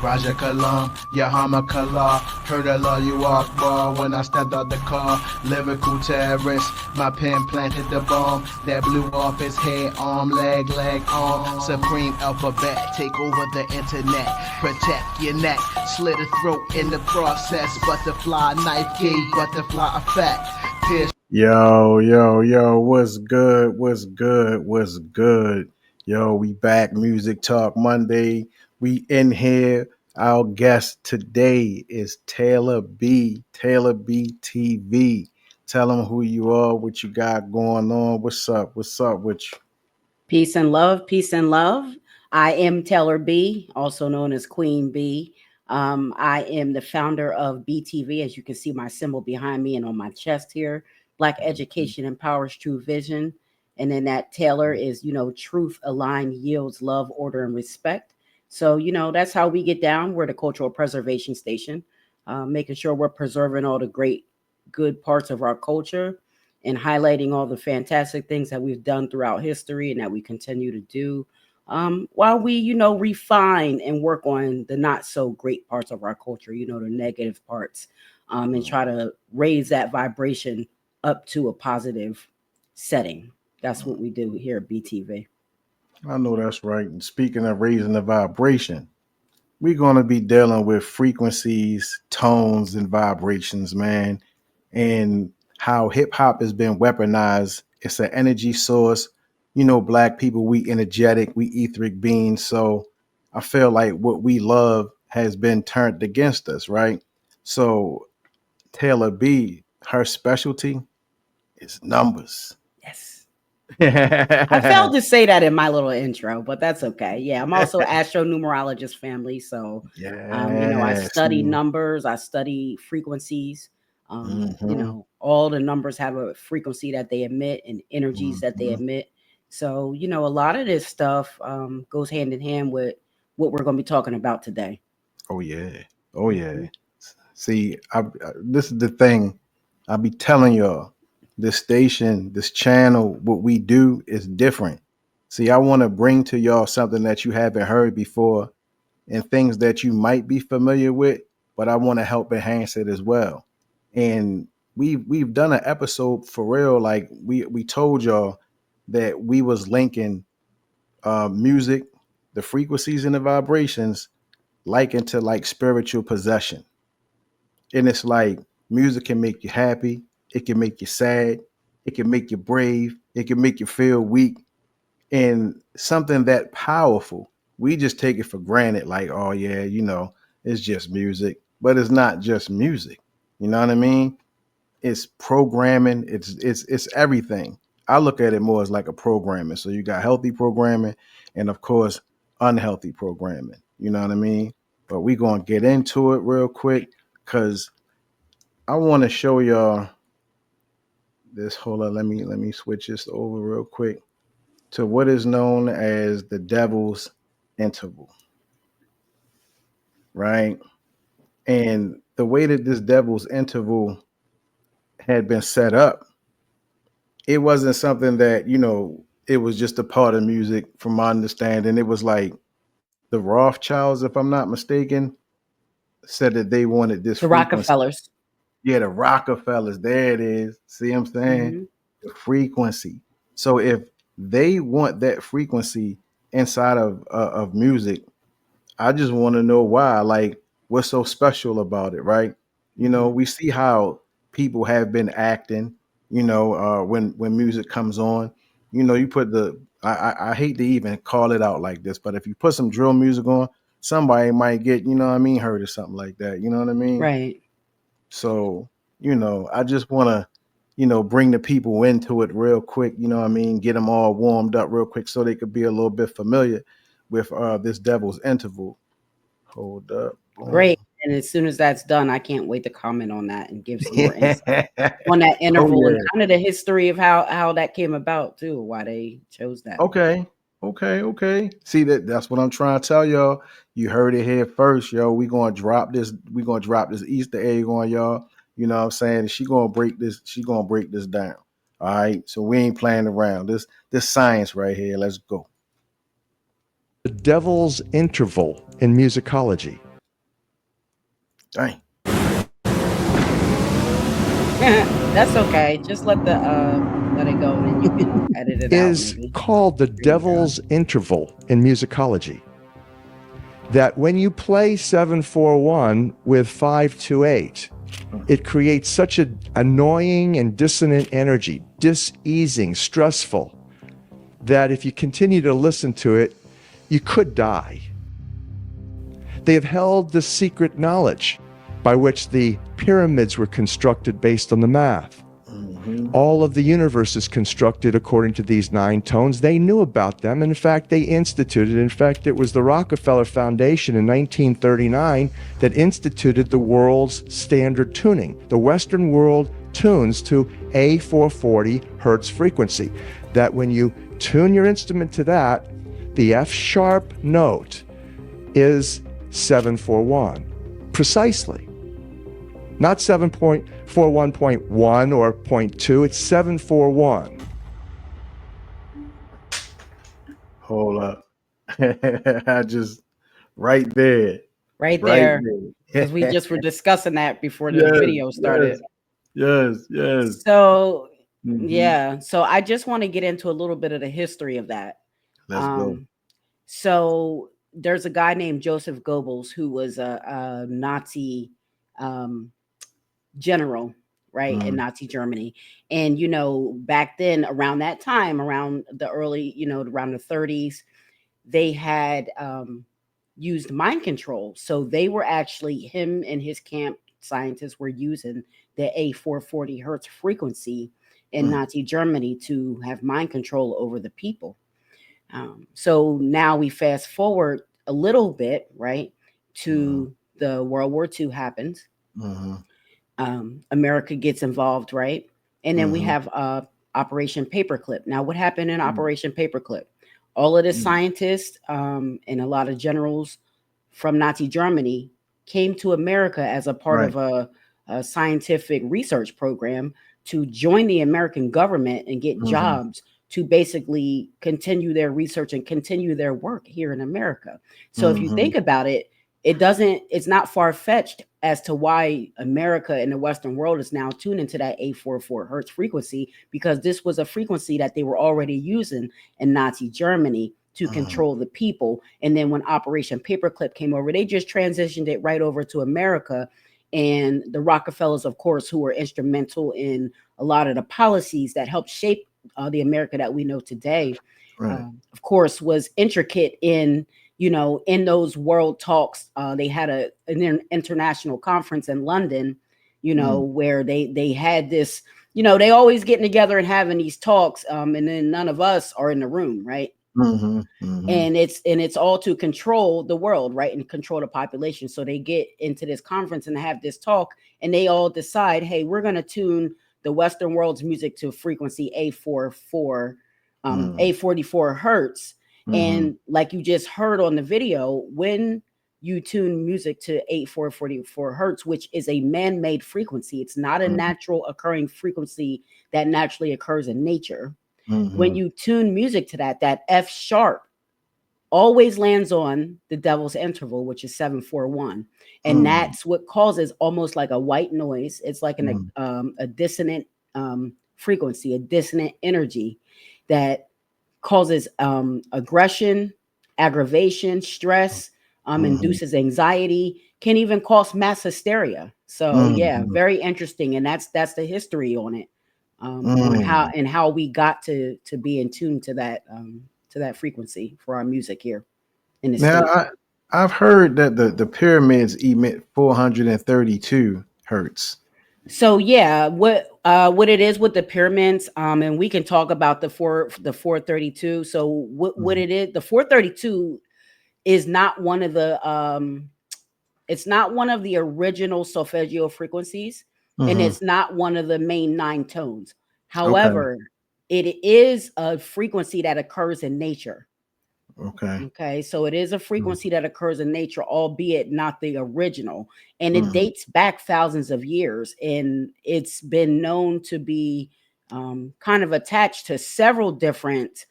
Raja Kalam, Yahama Kala. Heard I love you Akbar when I stepped out the car. Lyrical terrorist, my pen planted the bomb that blew off his head, arm, leg, arm. Supreme alphabet, take over the internet. Protect your neck, slit a throat in the process. Butterfly knife gave butterfly effect. Pierce. Yo, what's good? What's good? What's good? Yo, we back. Music Talk Monday. We in here. Our guest today is Taylor B. Taylor B TV. Tell them who you are, what you got going on. What's up? What's up with you? Peace and love, peace and love. I am Taylor B, also known as Queen B. I am the founder of BTV, as you can see my symbol behind me and on my chest here. Black education empowers true vision. And then that Taylor is, truth aligned yields love, order, and respect. So, that's how we get down. We're the cultural preservation station, making sure we're preserving all the great, good parts of our culture and highlighting all the fantastic things that we've done throughout history and that we continue to do, while we, refine and work on the not so great parts of our culture, the negative parts, and try to raise that vibration up to a positive setting. That's what we do here at BTV. I know that's right. And speaking of raising the vibration, we're going to be dealing with frequencies, tones, and vibrations, man. And how hip hop has been weaponized. It's an energy source. Black people, we energetic, we etheric beings. So I feel like what we love has been turned against us, right? So Taylor B, her specialty is numbers. Yes. I failed to say that in my little intro, but that's okay. Yeah, I'm also Astro-Numerologist family. So, I study numbers, I study frequencies. All the numbers have a frequency that they emit and energies that they emit. So, a lot of this stuff goes hand in hand with what we're going to be talking about today. Oh, yeah. See, this is the thing. I'll be telling y'all, this station, this channel, what we do is different. See, I want to bring to y'all something that you haven't heard before and things that you might be familiar with, but I want to help enhance it as well. And we've done an episode for real. Like we told y'all that we was linking music, the frequencies and the vibrations, likened to like spiritual possession. And it's like music can make you happy, it can make you sad, it can make you brave, it can make you feel weak. And something that powerful, we just take it for granted, like, oh yeah, it's just music. But it's not just music. You know what I mean? It's programming, it's everything. I look at it more as like a programming. So you got healthy programming and of course unhealthy programming. You know what I mean? But we're gonna get into it real quick because I want to show y'all this. Hold on, let me switch this over real quick to what is known as the devil's interval. Right? And the way that this devil's interval had been set up, it wasn't something that, it was just a part of music from my understanding. It was like the Rothschilds, if I'm not mistaken, said that they wanted this The frequency. Rockefellers. Yeah, the Rockefellers. There it is. See what I'm saying? Mm-hmm. The frequency. So if they want that frequency inside of music, I just want to know why. Like, what's so special about it, right? We see how people have been acting. When music comes on, you put I hate to even call it out like this, but if you put some drill music on, somebody might get, hurt or something like that. You know what I mean? Right. So, I just want to, bring the people into it real quick, get them all warmed up real quick so they could be a little bit familiar with this devil's interval. Hold up. Great. And as soon as that's done, I can't wait to comment on that and give some more insight on that interval and kind of the history of how that came about too, why they chose that. Okay. See, that's what I'm trying to tell y'all. You heard it here first, yo. We're gonna drop this Easter egg on y'all. You know what I'm saying? She's gonna break this down. All right. So we ain't playing around. This science right here. Let's go. The devil's interval in musicology Dang. That's okay. Just let it go, and then you can edit it out. Is Maybe. called the There you go. devil's interval in musicology. That when you play 741 with 528, it creates such an annoying and dissonant energy, diseasing, stressful, that if you continue to listen to it, you could die. They have held the secret knowledge by which the pyramids were constructed based on the math. All of the universe is constructed according to these 9 tones. They knew about them. In fact, they instituted, in fact, it was the Rockefeller Foundation in 1939 that instituted the world's standard tuning. The Western world tunes to a 440 hertz frequency. That when you tune your instrument to that, the F sharp note is 741. Precisely. Not 7.41.1 or 0.2, it's 741. Hold up. I just right there. Right Right there, there. because we just were discussing that before the video started. Yes. So Mhm. yeah, so I just want to get into a little bit of the history of that. Let's go. So there's a guy named Joseph Goebbels who was a Nazi general, right, in Nazi Germany. And back then, around that time, around the early, around the 30s, they had used mind control. So they were actually, him and his camp scientists were using the A440 hertz frequency in Nazi Germany to have mind control over the people. So now we fast forward a little bit, right, to the World War II happens. America gets involved, right? And then we have Operation Paperclip. Now, what happened in Operation Paperclip? All of the scientists and a lot of generals from Nazi Germany came to America as a part of a scientific research program to join the American government and get jobs to basically continue their research and continue their work here in America. So if you think about it, it's not far-fetched as to why America and the Western world is now tuned into that 844 hertz frequency, because this was a frequency that they were already using in Nazi Germany to control the people. And then when Operation Paperclip came over, they just transitioned it right over to America. And the Rockefellers, of course, who were instrumental in a lot of the policies that helped shape the America that we know today, of course, was intricate in those world talks. They had an international conference in London, where they had this, they always getting together and having these talks, and then none of us are in the room, right? And it's all to control the world, right, and control the population. So they get into this conference and have this talk, and they all decide, hey, we're going to tune the Western world's music to frequency A44 hertz. And like you just heard on the video, when you tune music to 8444 hertz, which is a man-made frequency, it's not a natural occurring frequency that naturally occurs in nature. When you tune music to that F sharp always lands on the devil's interval, which is 741. And that's what causes almost like a white noise. It's like a dissonant frequency, a dissonant energy that causes aggression, aggravation, stress, induces anxiety, can even cause mass hysteria. So yeah, very interesting. And that's the history on it, on how we got to be in tune to that frequency for our music here in the Now, States. I've heard that the pyramids emit 432 hertz. So yeah, what it is with the pyramids, and we can talk about the 432. So what it is, the 432 is not one of the it's not one of the original solfeggio frequencies, and it's not one of the main 9 tones. However, it is a frequency that occurs in nature. Okay, so it is a frequency that occurs in nature, albeit not the original, and it dates back thousands of years, and it's been known to be kind of attached to several different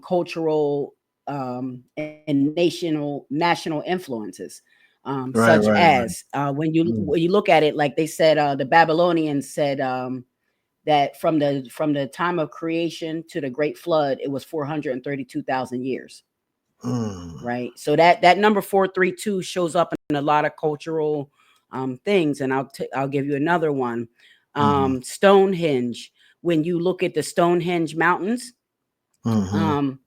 cultural and national influences. Right, such right, right. as when you look at it, like they said, the Babylonians said that from the time of creation to the Great Flood, it was 432,000 years. Mm, Right. So that number 432 shows up in a lot of cultural things, and I'll give you another one. mm-hmm, Stonehenge. When you look at the Stonehenge mountains, mm-hmm, um,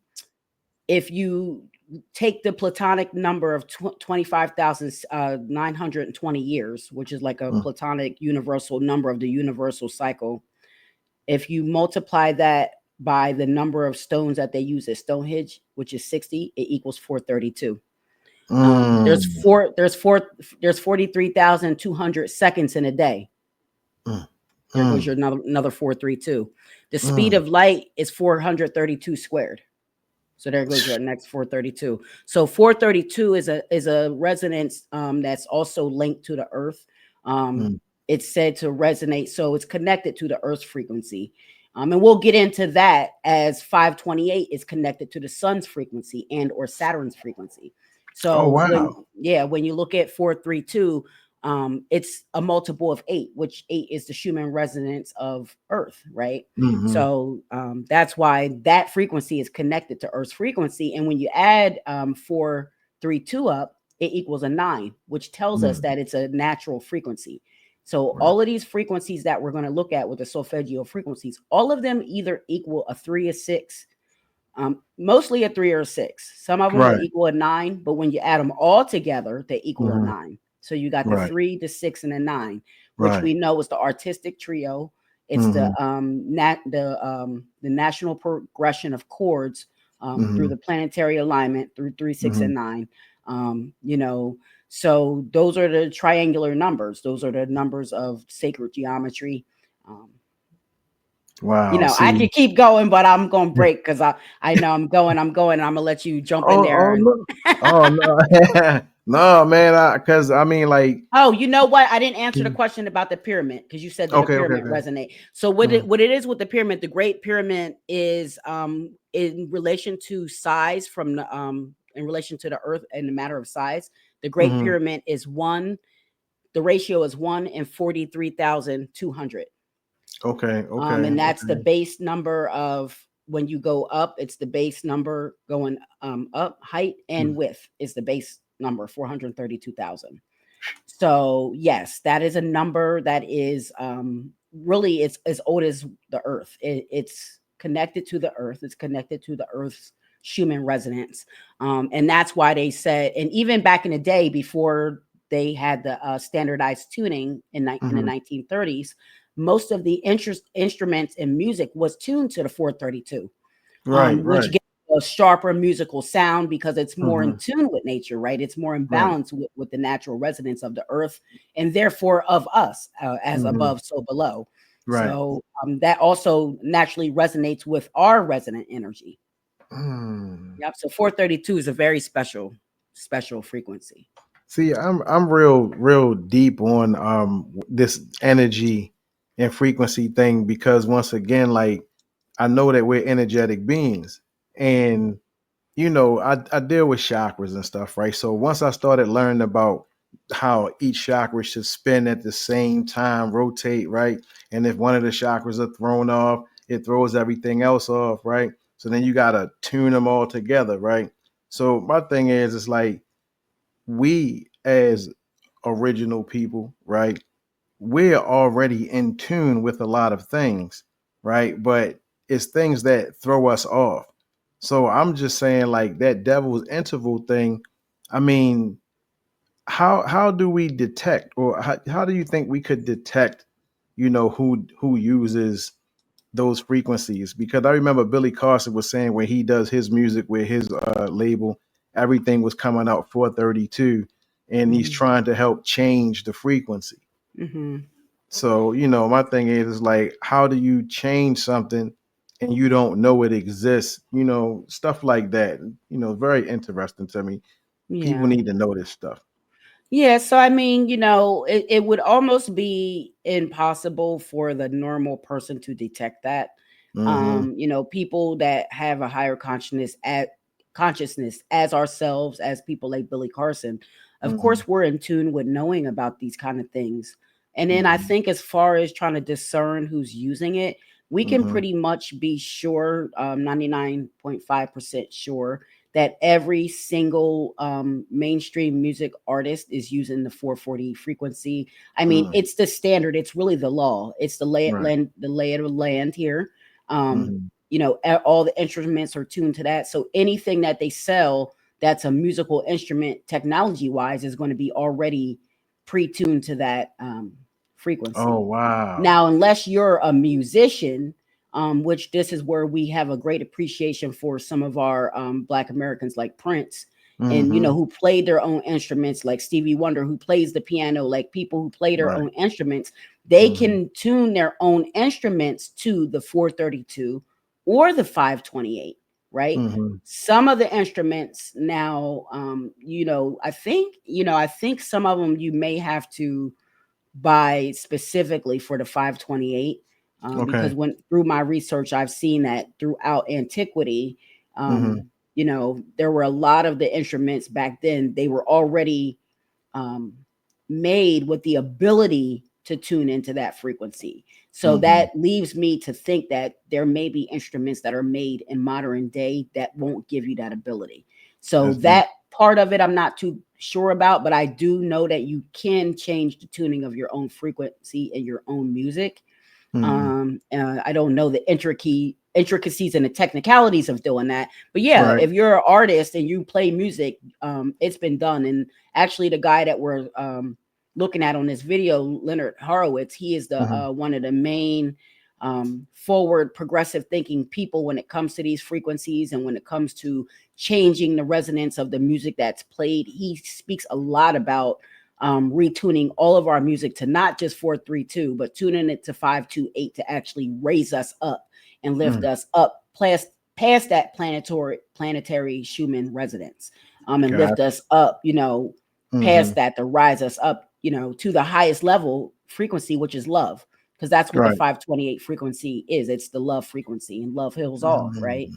if you take the platonic number of 25,920 years, which is like a mm, platonic universal number of the universal cycle, if you multiply that by the number of stones that they use at Stonehenge, which is 60, it equals 432. There's mm, four, there's four, there's 43,200 seconds in a day. mm, There goes mm, your another 432. The speed mm. of light is 432 squared. So there goes your next 432. So 432 is a resonance that's also linked to the earth. Um, Mm, it's said to resonate, so it's connected to the earth's frequency. And we'll get into that as 528 is connected to the sun's frequency and or Saturn's frequency. oh So wow. when you look at 432, it's a multiple of 8, which 8 is the Schumann resonance of Earth, right? Mm-hmm, So that's why that frequency is connected to Earth's frequency. And when you add 432 up, it equals a 9, which tells us mm, that it's a natural frequency. So right. all of these frequencies that we're going to look at with the solfeggio frequencies, all of them either equal a 3 or 6, mostly a 3 or a 6. Some of them will Right. equal a 9, but when you add them all together, they equal a Mm-hmm, 9. So you got the right, 3, the 6, and the 9, which right. we know is the artistic trio. It's Mm-hmm, the national progression of chords through mm-hmm, the planetary alignment through 3, 6, mm-hmm. and 9. So those are the triangular numbers. Those are the numbers of sacred geometry. Um, Wow. I See. could keep going, but I'm gonna break because I know I'm going, and I'm gonna let you jump in Oh, there. oh And no. Oh no. No, man. Because I mean, like. oh, you know what? I didn't answer the question about the pyramid because you said that the Okay. Okay. pyramid Okay. resonate. So what Mm, it is with the pyramid, the Great Pyramid is in relation to size from the in relation to the Earth in the matter of size. The Great mm-hmm. Pyramid is one. The ratio is 1 in 43,200. Okay. Okay. And that's the Okay. base number of when you go up, it's the base number going up. Height and Mm, width is the base number, 432,000. So yes, that is a number that is really it's as old as the earth. It's connected to the earth. It's connected to the earth's Schumann resonance. And that's why they said, and even back in the day before they had the standardized tuning in the mm-hmm. 1930s, most of the instruments in music was tuned to the 432, Right. which Right. gives a sharper musical sound because it's more in Mm-hmm. tune with nature, right? It's more in Right. balance with the natural resonance of the earth and therefore of us, as Mm-hmm. above, so below. Right. So that also naturally resonates with our resonant energy. Mm. Yep. So 432 is a very special frequency. See, I'm real deep on this energy and frequency thing because once again, like I know that we're energetic beings, and I deal with chakras and stuff, right? So once I started learning about how each chakra should spin at the same time, rotate, right? And if one of the chakras are thrown off, it throws everything else off, right? So then you gotta tune them all together, right? So my thing is, it's like we as original people, right? We're already in tune with a lot of things, right? But it's things that throw us off. So I'm just saying, like that devil's interval thing. I mean, how do we detect, or how do you think we could detect, who uses those frequencies? Because I remember Billy Carson was saying when he does his music with his label, everything was coming out 432, and he's Mm-hmm. trying to help change the frequency. Mm-hmm. So, my thing is like, how do you change something and you don't know it exists? Stuff like that. Very interesting to me. People Yeah. need to know this stuff. Yeah, so I mean, it would almost be impossible for the normal person to detect that. Mm-hmm. People that have a higher consciousness as ourselves, as people like Billy Carson, Of course, we're in tune with knowing about these kind of things. And then I think as far as trying to discern who's using it, we can pretty much be sure, 99.5% sure, that every single mainstream music artist is using the 440 frequency. I mean, it's the standard. It's really the law. It's the lay of the land here. You know, all the instruments are tuned to that. So anything that they sell that's a musical instrument technology wise is going to be already pre-tuned to that frequency. Oh, wow. Now, unless you're a musician, which this is where we have a great appreciation for some of our Black Americans like Prince, and you know, who played their own instruments, like Stevie Wonder, who plays the piano, like people who play their own instruments, they can tune their own instruments to the 432 or the 528, right? Some of the instruments now, you know, I think some of them you may have to buy specifically for the 528. Because when through my research, I've seen that throughout antiquity, you know, there were a lot of the instruments back then, they were already made with the ability to tune into that frequency. So that leaves me to think that there may be instruments that are made in modern day that won't give you that ability. So that part of it, I'm not too sure about, but I do know that you can change the tuning of your own frequency and your own music. I don't know the intricacies and the technicalities of doing that, but yeah, if you're an artist and you play music, it's been done. And actually the guy that we're looking at on this video, Leonard Horowitz, he is the one of the main forward progressive thinking people when it comes to these frequencies and when it comes to changing the resonance of the music that's played. He speaks a lot about retuning all of our music to not just 432, but tuning it to 528 to actually raise us up and lift us up past that planetary Schumann resonance, and lift us up, you know, past that to rise us up, you know, to the highest level frequency, which is love, because that's what the 528 frequency is. It's the love frequency, and love heals all, right?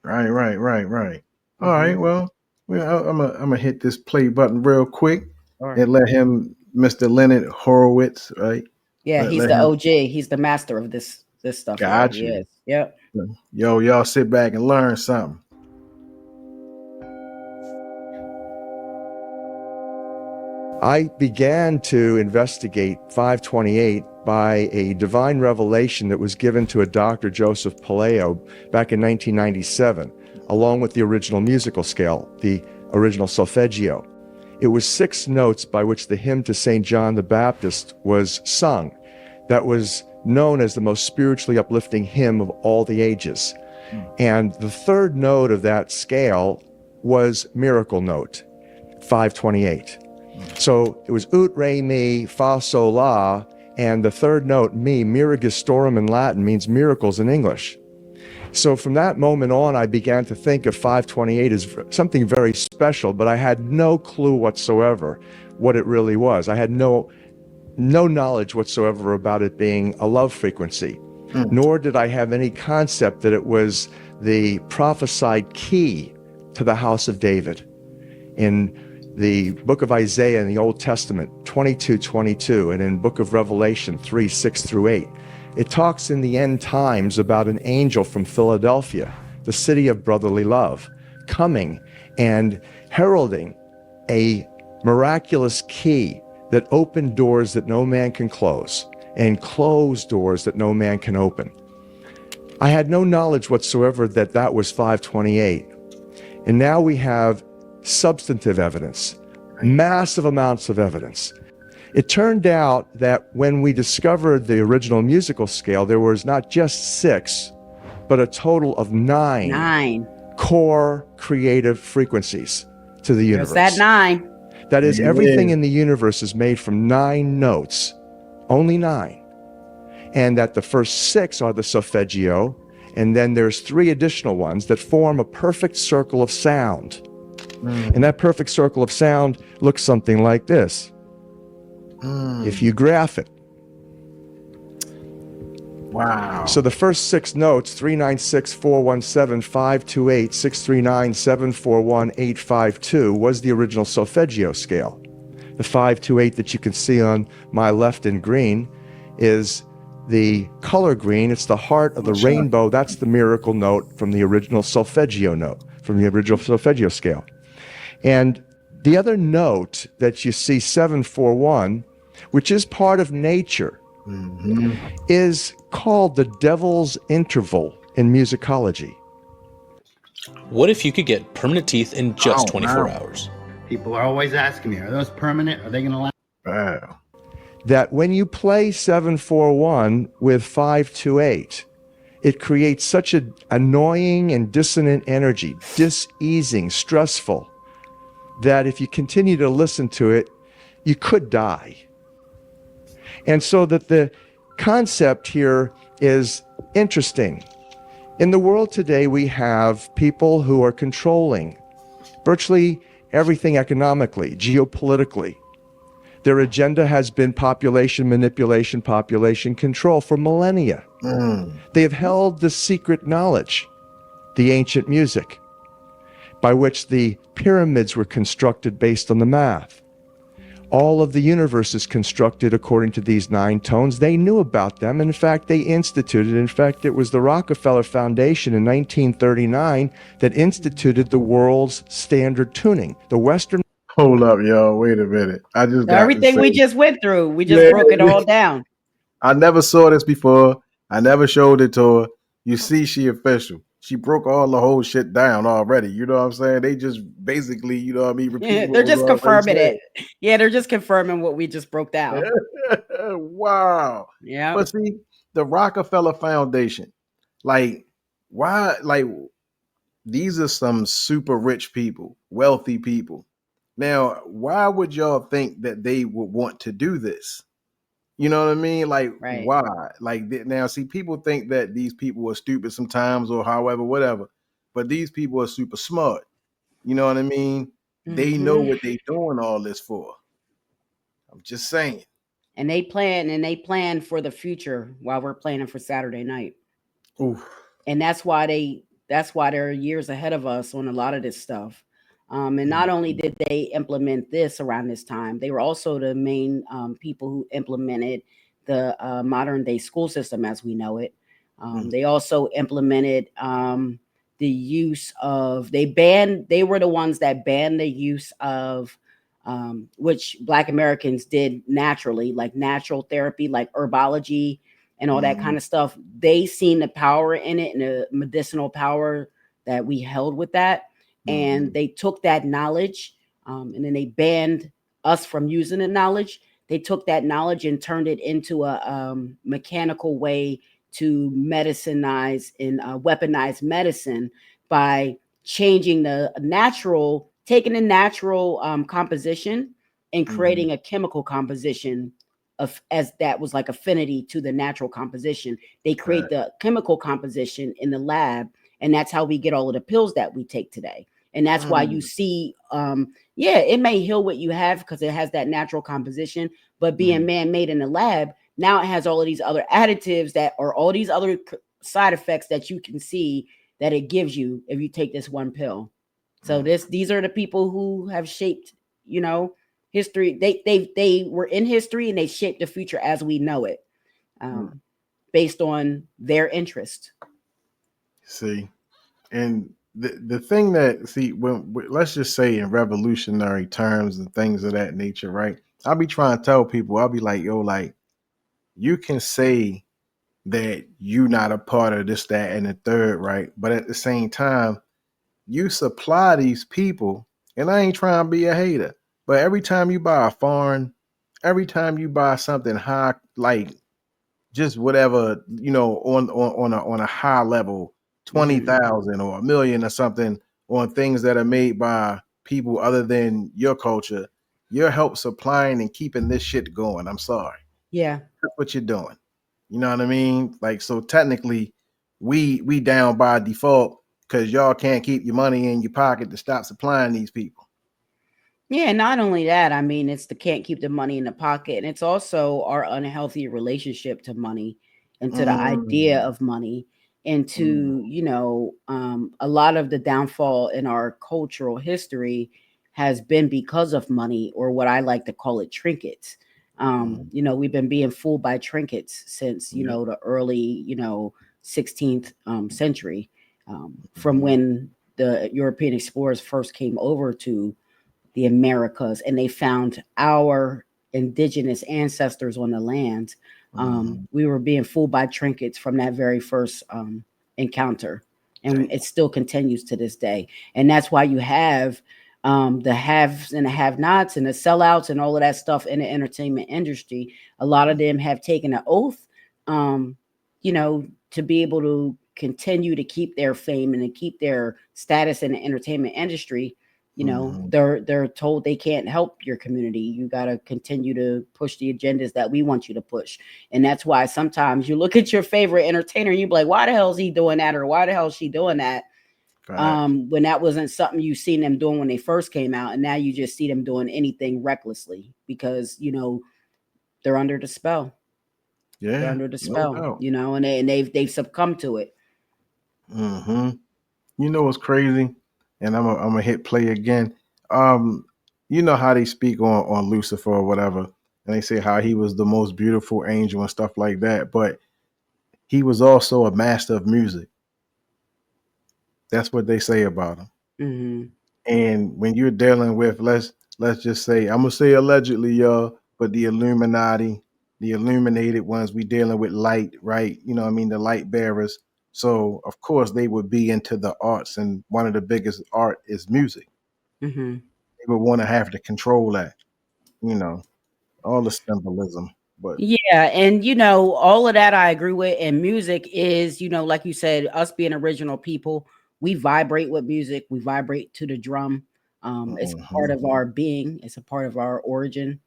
Right. All right, well, I'm gonna hit this play button real quick and let him, Mr. Leonard Horowitz, right? Yeah, he's the OG. He's the master of this stuff. Got you. you. He is. Yep. Yo, y'all sit back and learn something. I began to investigate 528 by a divine revelation that was given to a Dr. Joseph Paleo back in 1997, along with the original musical scale, the original solfeggio. It was 6 notes by which the hymn to St. John the Baptist was sung. That was known as the most spiritually uplifting hymn of all the ages. And the 3rd note of that scale was miracle note, 528. So it was ut, re, mi, fa, sol, la, and the 3rd note, mi, miragistorum in Latin, means miracles in English. So from that moment on, I began to think of 528 as something very special, but I had no clue whatsoever what it really was. I had no knowledge whatsoever about it being a love frequency, nor did I have any concept that it was the prophesied key to the house of David. In the book of Isaiah in the Old Testament, 22:22, and in book of Revelation 3:6-8, it talks in the end times about an angel from Philadelphia, the city of brotherly love, coming and heralding a miraculous key that opened doors that no man can close and closed doors that no man can open. I had no knowledge whatsoever that that was 528. And now we have substantive evidence, massive amounts of evidence. It turned out that when we discovered the original musical scale, there was not just 6, but a total of 9 core creative frequencies to the universe. There's that 9. That is, everything in the universe is made from 9 notes, only 9. And that the first 6 are the solfeggio, and then there's 3 additional ones that form a perfect circle of sound. And that perfect circle of sound looks something like this. If you graph it. Wow. So the first 6 notes, 396, 417, 528, 639, 741, 852, was the original solfeggio scale. The 528 that you can see on my left in green is the color green. It's the heart of the rainbow. That's the miracle note from the original solfeggio note, from the original solfeggio scale. And the other note that you see, 741, which is part of nature, is called the devil's interval in musicology. What if you could get permanent teeth in just 24 hours? People are always asking me, are those permanent? Are they going to last? Wow. That when you play 741 with 528, it creates such an annoying and dissonant energy, diseasing, stressful, that if you continue to listen to it, you could die. And so that the concept here is interesting. In the world today, we have people who are controlling virtually everything economically, geopolitically. Their agenda has been population manipulation, population control for millennia. They have held the secret knowledge, the ancient music, by which the pyramids were constructed based on the math. All of the universe is constructed according to these 9 tones. They knew about them. In fact, they instituted, in fact, it was the Rockefeller Foundation in 1939 that instituted the world's standard tuning. The Western. Hold up, y'all. Wait a minute. I just got Everything to we say, just went through, we just broke it all down. I never saw this before. I never showed it to her. You see, she official. She broke all the whole shit down already. You know what I'm saying? They just basically, you know what I mean? Yeah, Repeat they're what just was already confirming said. it. Yeah, they're just confirming what we just broke down. Wow. Yeah. But see, the Rockefeller Foundation, like, why? Like, these are some super rich people, wealthy people. Now, why would y'all think that they would want to do this? You know what I mean? Like, Right. why? Like, now, see, people think that these people are stupid sometimes or however, whatever, but these people are super smart. You know what I mean? They know what they're doing all this for. I'm just saying. And they plan for the future while we're planning for Saturday night. Oof. And that's why they're years ahead of us on a lot of this stuff. And not only did they implement this around this time, they were also the main people who implemented the modern day school system as we know it. They also implemented the use of, they were the ones that banned the use of, which Black Americans did naturally, like natural therapy, like herbology and all that kind of stuff. They seen the power in it and the medicinal power that we held with that. And they took that knowledge and then they banned us from using the knowledge. They took that knowledge and turned it into a mechanical way to medicinize and weaponize medicine by changing taking the natural composition and creating a chemical composition as that was like affinity to the natural composition. They create the chemical composition in the lab, and that's how we get all of the pills that we take today. And that's why you see, it may heal what you have because it has that natural composition, but being man-made in the lab, now it has all of these other additives that are all these other side effects that you can see that it gives you if you take this one pill. So these are the people who have shaped, history. They were in history and they shaped the future as we know it, based on their interest. See, and the thing that, see, when let's just say in revolutionary terms and things of that nature, right? I'll be trying to tell people, I'll be like, yo, like, you can say that you're not a part of this, that, and the third, right? But at the same time, you supply these people, and I ain't trying to be a hater, but every time you buy a foreign, every time you buy something high, like just whatever, on a high level, 20,000 or 1,000,000 or something, on things that are made by people other than your culture, you're help supplying and keeping this shit going. I'm sorry. Yeah. That's what you're doing. You know what I mean? Like, so technically we down by default because y'all can't keep your money in your pocket to stop supplying these people. Yeah, not only that, I mean, it's the can't keep the money in the pocket, and it's also our unhealthy relationship to money and to the idea of money, and to, a lot of the downfall in our cultural history has been because of money, or what I like to call it, trinkets. You know, we've been being fooled by trinkets since, you know, the early, you know, 16th century, from when the European explorers first came over to the Americas and they found our indigenous ancestors on the land. We were being fooled by trinkets from that very first encounter, and it still continues to this day. And that's why you have the haves and the have-nots and the sellouts and all of that stuff in the entertainment industry. A lot of them have taken an oath, you know, to be able to continue to keep their fame and to keep their status in the entertainment industry. You know, they're told they can't help your community. You got to continue to push the agendas that we want you to push. And that's why sometimes you look at your favorite entertainer and you be like, why the hell is he doing that? Or why the hell is she doing that? When that wasn't something you seen them doing when they first came out. And now you just see them doing anything recklessly because, you know, they're under the spell. Yeah. They're under the spell, doubt. you know, and they've succumbed to it. You know what's crazy? And I'm gonna hit play again. You know how they speak on Lucifer or whatever, and they say how he was the most beautiful angel and stuff like that, but he was also a master of music. That's what they say about him. And when you're dealing with, let's just say, I'm gonna say allegedly, y'all, but the Illuminati, the illuminated ones, we dealing with light, right? You know what I mean? The light bearers. So of course they would be into the arts, and one of the biggest art is music. They would want to have to control that, you know, all the symbolism. But Yeah, and you know, all of that I agree with. And music is, you know, like you said, us being original people, we vibrate with music, we vibrate to the drum. It's a part of our being, it's a part of our origin.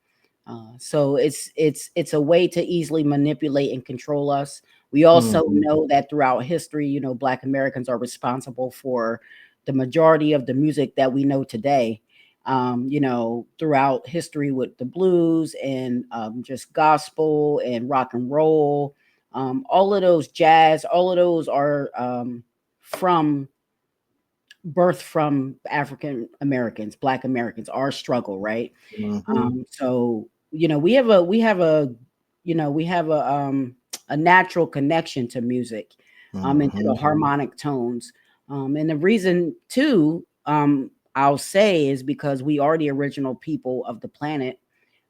So it's a way to easily manipulate and control us. We also know that throughout history, you know, Black Americans are responsible for the majority of the music that we know today. You know, throughout history with the blues and just gospel and rock and roll, all of those jazz, all of those are from birth from African Americans, Black Americans, our struggle, right? So you know, we have a you know, we have a natural connection to music, and to the harmonic tones, and the reason too, I'll say, is because we are the original people of the planet,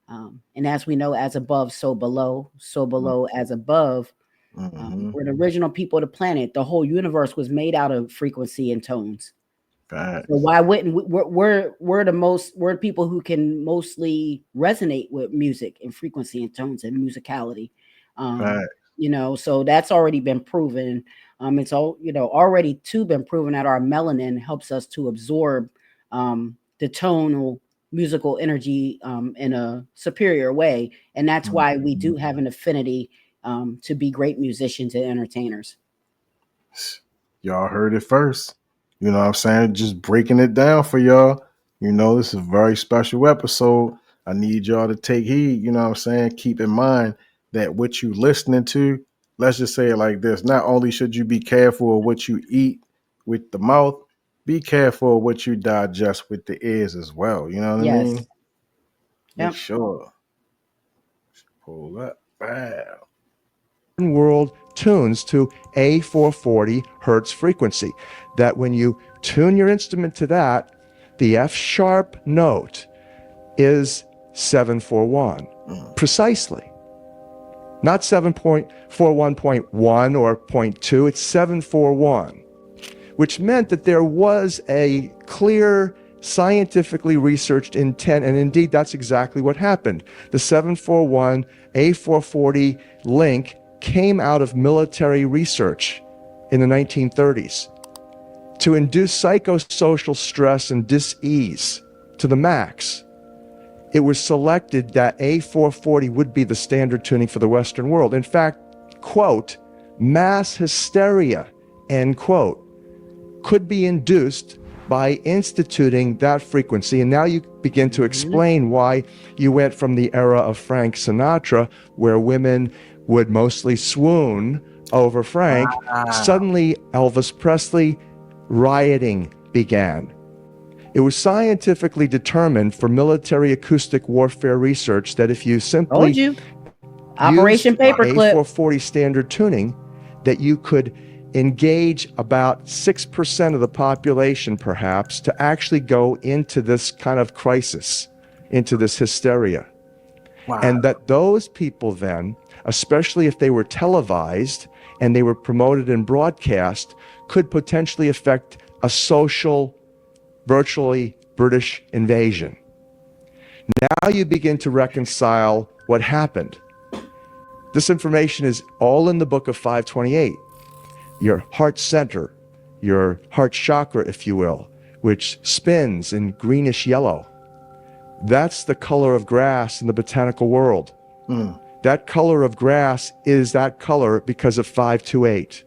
and as we know, as above, so below as above. We're the original people of the planet. The whole universe was made out of frequency and tones. So why wouldn't we're the people who can mostly resonate with music and frequency and tones and musicality. You know, so that's already been proven. It's all, you know, already too been proven that our melanin helps us to absorb the tonal musical energy in a superior way, and that's why we do have an affinity to be great musicians and entertainers. Y'all heard it first. You know what I'm saying? Just breaking it down for y'all. You know, this is a very special episode. I need y'all to take heed. You know what I'm saying? Keep in mind that what you listening to, let's just say it like this. Not only should you be careful of what you eat with the mouth, be careful of what you digest with the ears as well. You know what I mean? Make sure. Pull up. Wow. World tunes to a 440 hertz frequency, that when you tune your instrument to that, the F sharp note is 741 precisely, not 7.41.1 or 0.2. It's 741, which meant that there was a clear scientifically researched intent, and indeed that's exactly what happened. The 741 A440 link came out of military research in the 1930s to induce psychosocial stress and dis-ease to the max. It was selected that A440 would be the standard tuning for the Western world. In fact, quote, mass hysteria, end quote, could be induced by instituting that frequency. And now you begin to explain why you went from the era of Frank Sinatra, where women would mostly swoon over Frank. Suddenly, Elvis Presley, rioting began. It was scientifically determined for military acoustic warfare research that if you simply Told you. Operation used Paperclip. A440 standard tuning, that you could engage about 6% of the population, perhaps, to actually go into this kind of crisis, into this hysteria. Wow. And that those people then, especially if they were televised and they were promoted and broadcast, could potentially affect a social, virtually British invasion. Now you begin to reconcile what happened. This information is all in the book of 528. Your heart center, your heart chakra, if you will, which spins in greenish yellow. That's the color of grass in the botanical world. That color of grass is that color because of 528.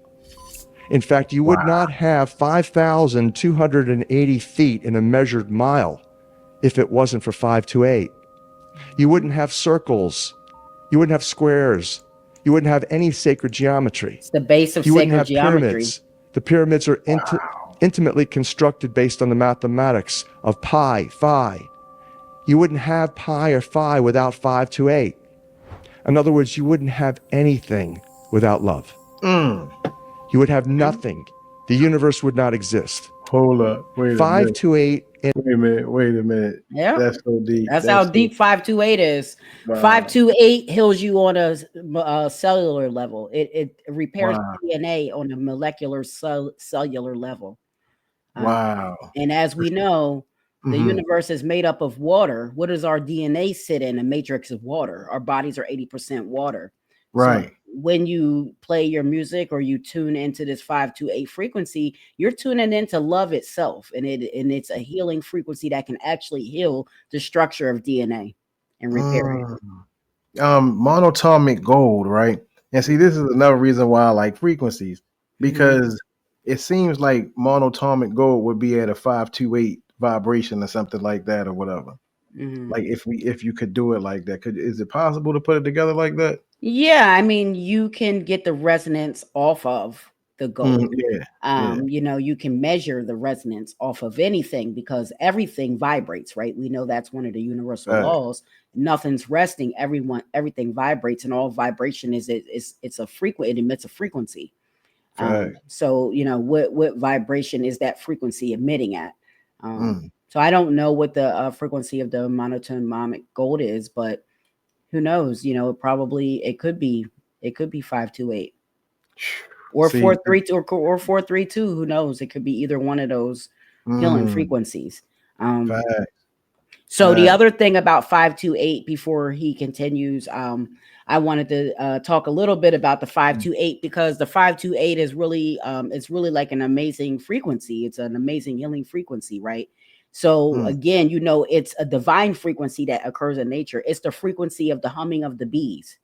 In fact, you would not have 5,280 feet in a measured mile if it wasn't for 528. You wouldn't have circles. You wouldn't have squares. You wouldn't have any sacred geometry. It's the base of You wouldn't sacred have geometry. pyramids. The pyramids are intimately constructed based on the mathematics of pi, phi. You wouldn't have pi or phi without 528. In other words, you wouldn't have anything without love. You would have nothing. The universe would not exist. Hold up. Wait a minute. 528. Wait a minute. Yeah. That's so deep. That's how deep 528 is. Wow. 528 heals you on a cellular level. It repairs Wow. DNA on a molecular cellular level. Wow. And as we know, the universe is made up of water. What does our DNA sit in? A matrix of water. Our bodies are 80% water. Right. So when you play your music or you tune into this 528 frequency, you're tuning into love itself, and it's a healing frequency that can actually heal the structure of DNA and repair it. Monatomic gold, right? And see, this is another reason why I like frequencies, because it seems like monatomic gold would be at a 528 vibration or something like that, or whatever. Like if you could do it like that, is it possible to put it together like that? Yeah, I mean, you can get the resonance off of the gold. You know, you can measure the resonance off of anything because everything vibrates, right? We know that's one of the universal laws. Nothing's resting. Everything vibrates, and all vibration is it's a frequency. It emits a frequency. So you know what vibration is that frequency emitting at? So I don't know what the frequency of the monatomic gold is, but who knows? You know, it could be 528 or 432 or 432. Who knows? It could be either one of those healing frequencies. So the other thing about 528 before he continues, I wanted to talk a little bit about the 528 because the 528 is really it's really like an amazing frequency. It's an amazing healing frequency, right? So again, you know, it's a divine frequency that occurs in nature. It's the frequency of the humming of the bees.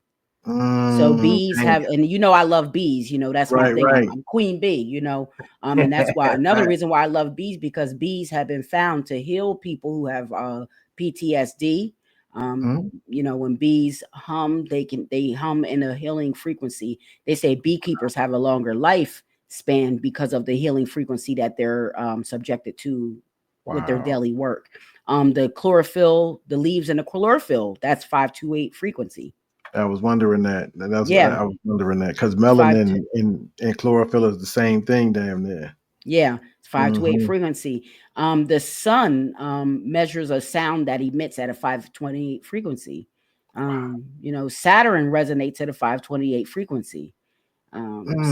So bees have, and you know, I love bees, you know, that's my thing. I'm queen bee, you know, and that's why another reason why I love bees, because bees have been found to heal people who have PTSD. You know, when bees hum, they hum in a healing frequency. They say beekeepers have a longer life span because of the healing frequency that they're subjected to with their daily work. The chlorophyll, the leaves in the chlorophyll, that's 528 frequency. I was wondering that. I was wondering that because melanin and chlorophyll is the same thing damn near. Yeah, it's 528 frequency. The sun measures a sound that emits at a 528 frequency. You know, Saturn resonates at a 528 frequency.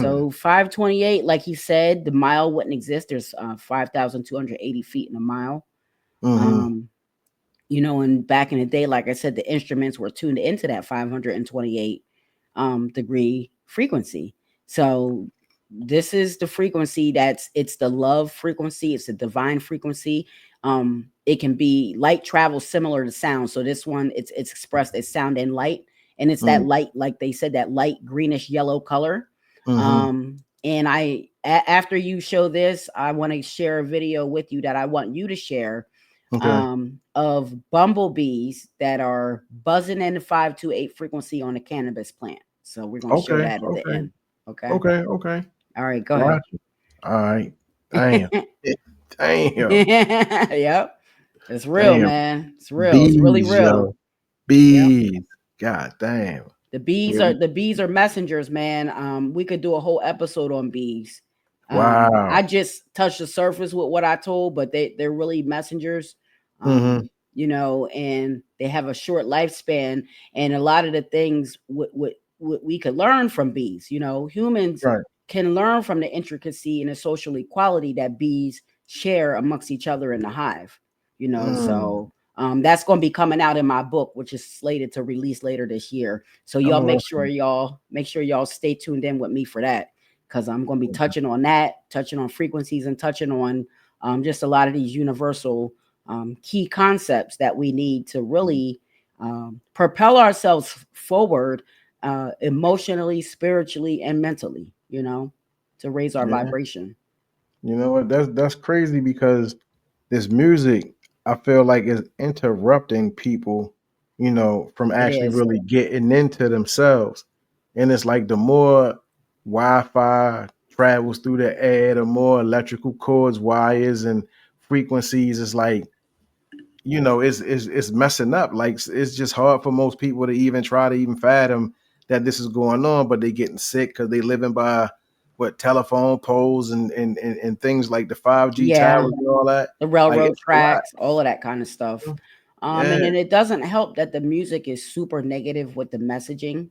So 528, like he said, the mile wouldn't exist. There's 5,280 feet in a mile. You know, and back in the day, like I said, the instruments were tuned into that 528 degree frequency. So this is the frequency it's the love frequency. It's the divine frequency. It can be light travel similar to sound. So this one, it's expressed as sound and light. And it's that light, like they said, that light greenish yellow color. And after you show this, I want to share a video with you that I want you to share of bumblebees that are buzzing in the 528 frequency on a cannabis plant. So we're going to show that at the end. Okay. Okay. All right. Go ahead. All right. Damn. Damn. Yep. It's real, Damn. man. It's real. It's really Bees, real. yo. Bees. God damn. The bees Yeah. are messengers, man. We could do a whole episode on bees. I Wow. just touched the surface with what I told, but they're really messengers. Mm-hmm. You know, and they have a short lifespan, and a lot of the things we could learn from bees. You know, humans Right. can learn from the intricacy and the social equality that bees share amongst each other in the hive. You know, Mm. so that's going to be coming out in my book, which is slated to release later this year. So I'm y'all gonna listen. make sure y'all stay tuned in with me for that, because I'm going to be touching on that, touching on frequencies, and touching on just a lot of these universal key concepts that we need to really propel ourselves forward emotionally, spiritually, and mentally. You know, to raise our Yeah. vibration. You know what? That's crazy because this music, I feel like, is interrupting people, from It actually is. really getting into themselves. And it's like the more Wi-Fi travels through the air, the more electrical cords, wires, and frequencies. It's like, it's messing up. Like it's just hard for most people to even try to even fathom that this is going on, but they getting sick because they living by what telephone poles and things like the 5G Yeah, towers and all that. the Like railroad it's a lot. tracks, all of that kind of stuff. Yeah. And then it doesn't help that the music is super negative with the messaging,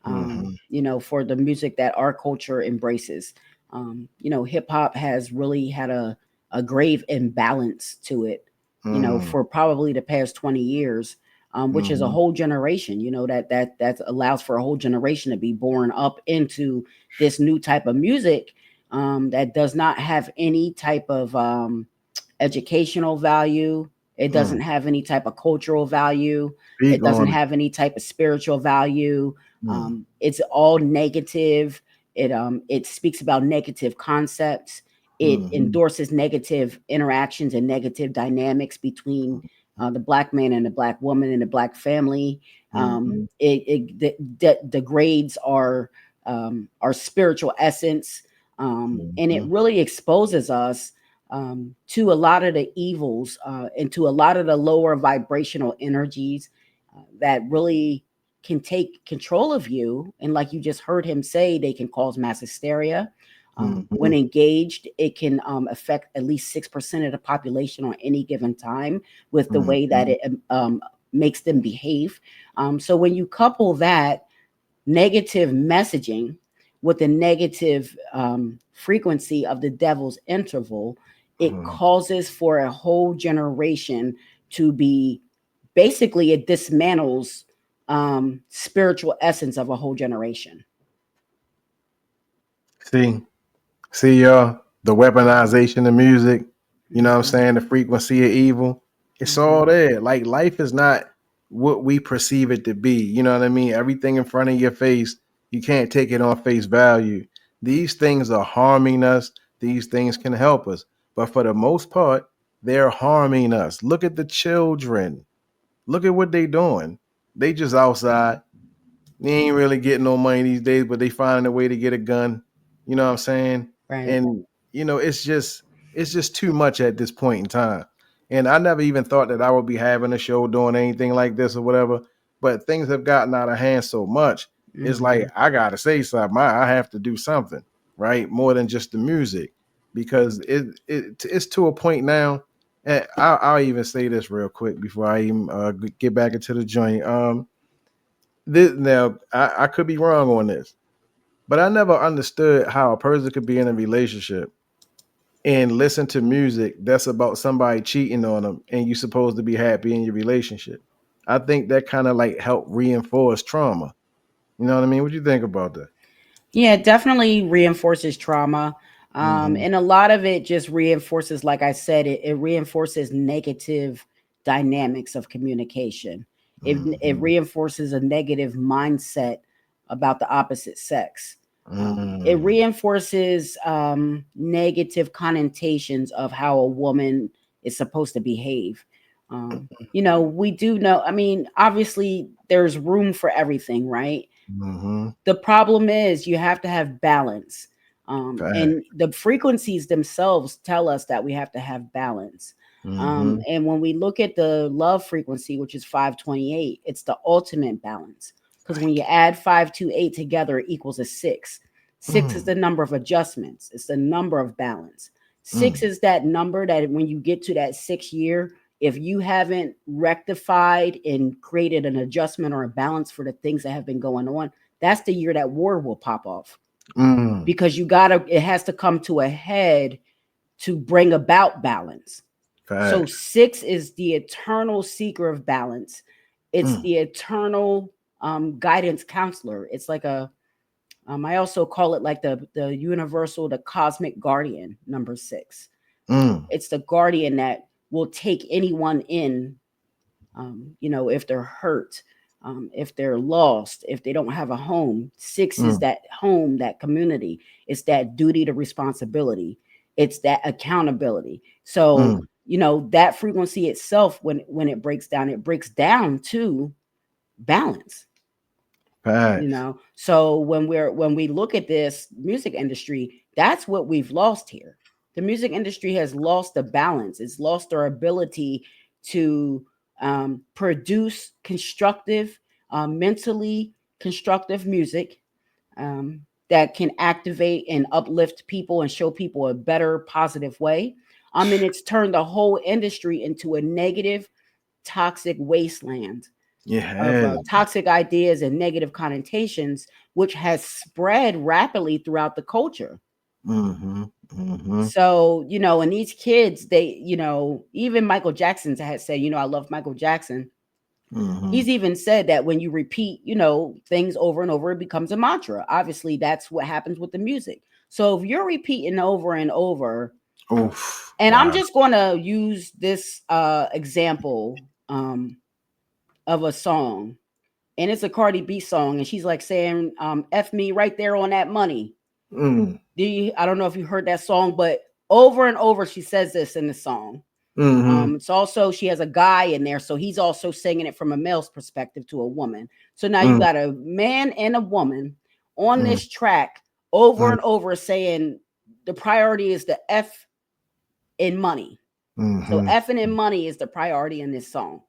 Mm-hmm. you know, for the music that our culture embraces. You know, hip hop has really had a grave imbalance to it, you know, Mm-hmm. for probably the past 20 years, which is a Mm-hmm. whole generation, you know, that allows for a whole generation to be born up into this new type of music that does not have any type of educational value. It doesn't have any type of cultural value. Speak It doesn't on it. have any type of spiritual value. Mm-hmm. It's all negative. It speaks about negative concepts. It Mm-hmm. endorses negative interactions and negative dynamics between the black man and the black woman and the black family. Mm-hmm. It degrades our spiritual essence, and it Mm-hmm. really exposes us to a lot of the evils and to a lot of the lower vibrational energies that really can take control of you. And like you just heard him say, they can cause mass hysteria. When Mm-hmm. engaged, it can affect at least 6% of the population on any given time with the way that Mm-hmm. it makes them behave. So when you couple that negative messaging with the negative frequency of the devil's interval, it Mm-hmm. causes for a whole generation to be basically, it dismantles spiritual essence of a whole generation. See, y'all, the weaponization of music, you know what I'm Mhm, saying? The frequency of evil. It's all mhm. there. Like life is not what we perceive it to be. You know what I mean? Everything in front of your face, you can't take it on face value. These things are harming us. These things can help us. But for the most part, they're harming us. Look at the children. Look at what they doing. They just outside. They ain't really getting no money these days, but they finding a way to get a gun. You know what I'm saying? Right. And it's just too much at this point in time. And I never even thought that I would be having a show doing anything like this or whatever. But things have gotten out of hand so much. It's like Mhm. I gotta say something. I have to do something, right? More than just the music, because it's to a point now. And I'll even say this real quick before I even get back into the joint. Now I could be wrong on this, but I never understood how a person could be in a relationship and listen to music that's about somebody cheating on them, and you're supposed to be happy in your relationship. I think that kind of like help reinforce trauma. You know what I mean? What do you think about that? Yeah, it definitely reinforces trauma. Mm-hmm. And a lot of it just reinforces, like I said, it reinforces negative dynamics of communication. It Mm-hmm. reinforces a negative mindset about the opposite sex. It Mm-hmm. reinforces negative connotations of how a woman is supposed to behave. You know, we do know, I mean, obviously, there's room for everything, right? Mm-hmm. The problem is you have to have balance. And the frequencies themselves tell us that we have to have balance. And when we look at the love frequency, which is 528, it's the ultimate balance. Because when you add 528 together, it equals a 6. 6 is the number of adjustments. It's the number of balance. 6 is that number that when you get to that 6th year, if you haven't rectified and created an adjustment or a balance for the things that have been going on, that's the year that war will pop off. Because it has to come to a head to bring about balance. So 6 is the eternal seeker of balance. It's the eternal guidance counselor. It's like I also call it like the universal, the cosmic guardian, number 6. It's the guardian that will take anyone in, if they're hurt, if they're lost, if they don't have a home. 6 is that home, that community. It's that duty to responsibility. It's that accountability. So, that frequency itself, when it breaks down to balance. So when we look at this music industry, that's what we've lost here. The music industry has lost the balance. It's lost our ability to produce constructive, mentally constructive music that can activate and uplift people and show people a better, positive way. And it's turned the whole industry into a negative, toxic wasteland of toxic ideas and negative connotations, which has spread rapidly throughout the culture. So, and these kids, they, even Michael Jackson had said, I love Michael Jackson. He's even said that when you repeat, things over and over, it becomes a mantra. Obviously, that's what happens with the music. So if you're repeating over and over, I'm just going to use this example of a song, and it's a Cardi B song, and she's like saying, F me right there on that money. I don't know if you heard that song, but over and over she says this in the song. It's also, she has a guy in there, so he's also singing it from a male's perspective to a woman. So now you got a man and a woman on this track over and over saying the priority is the F in money. So effing in money is the priority in this song.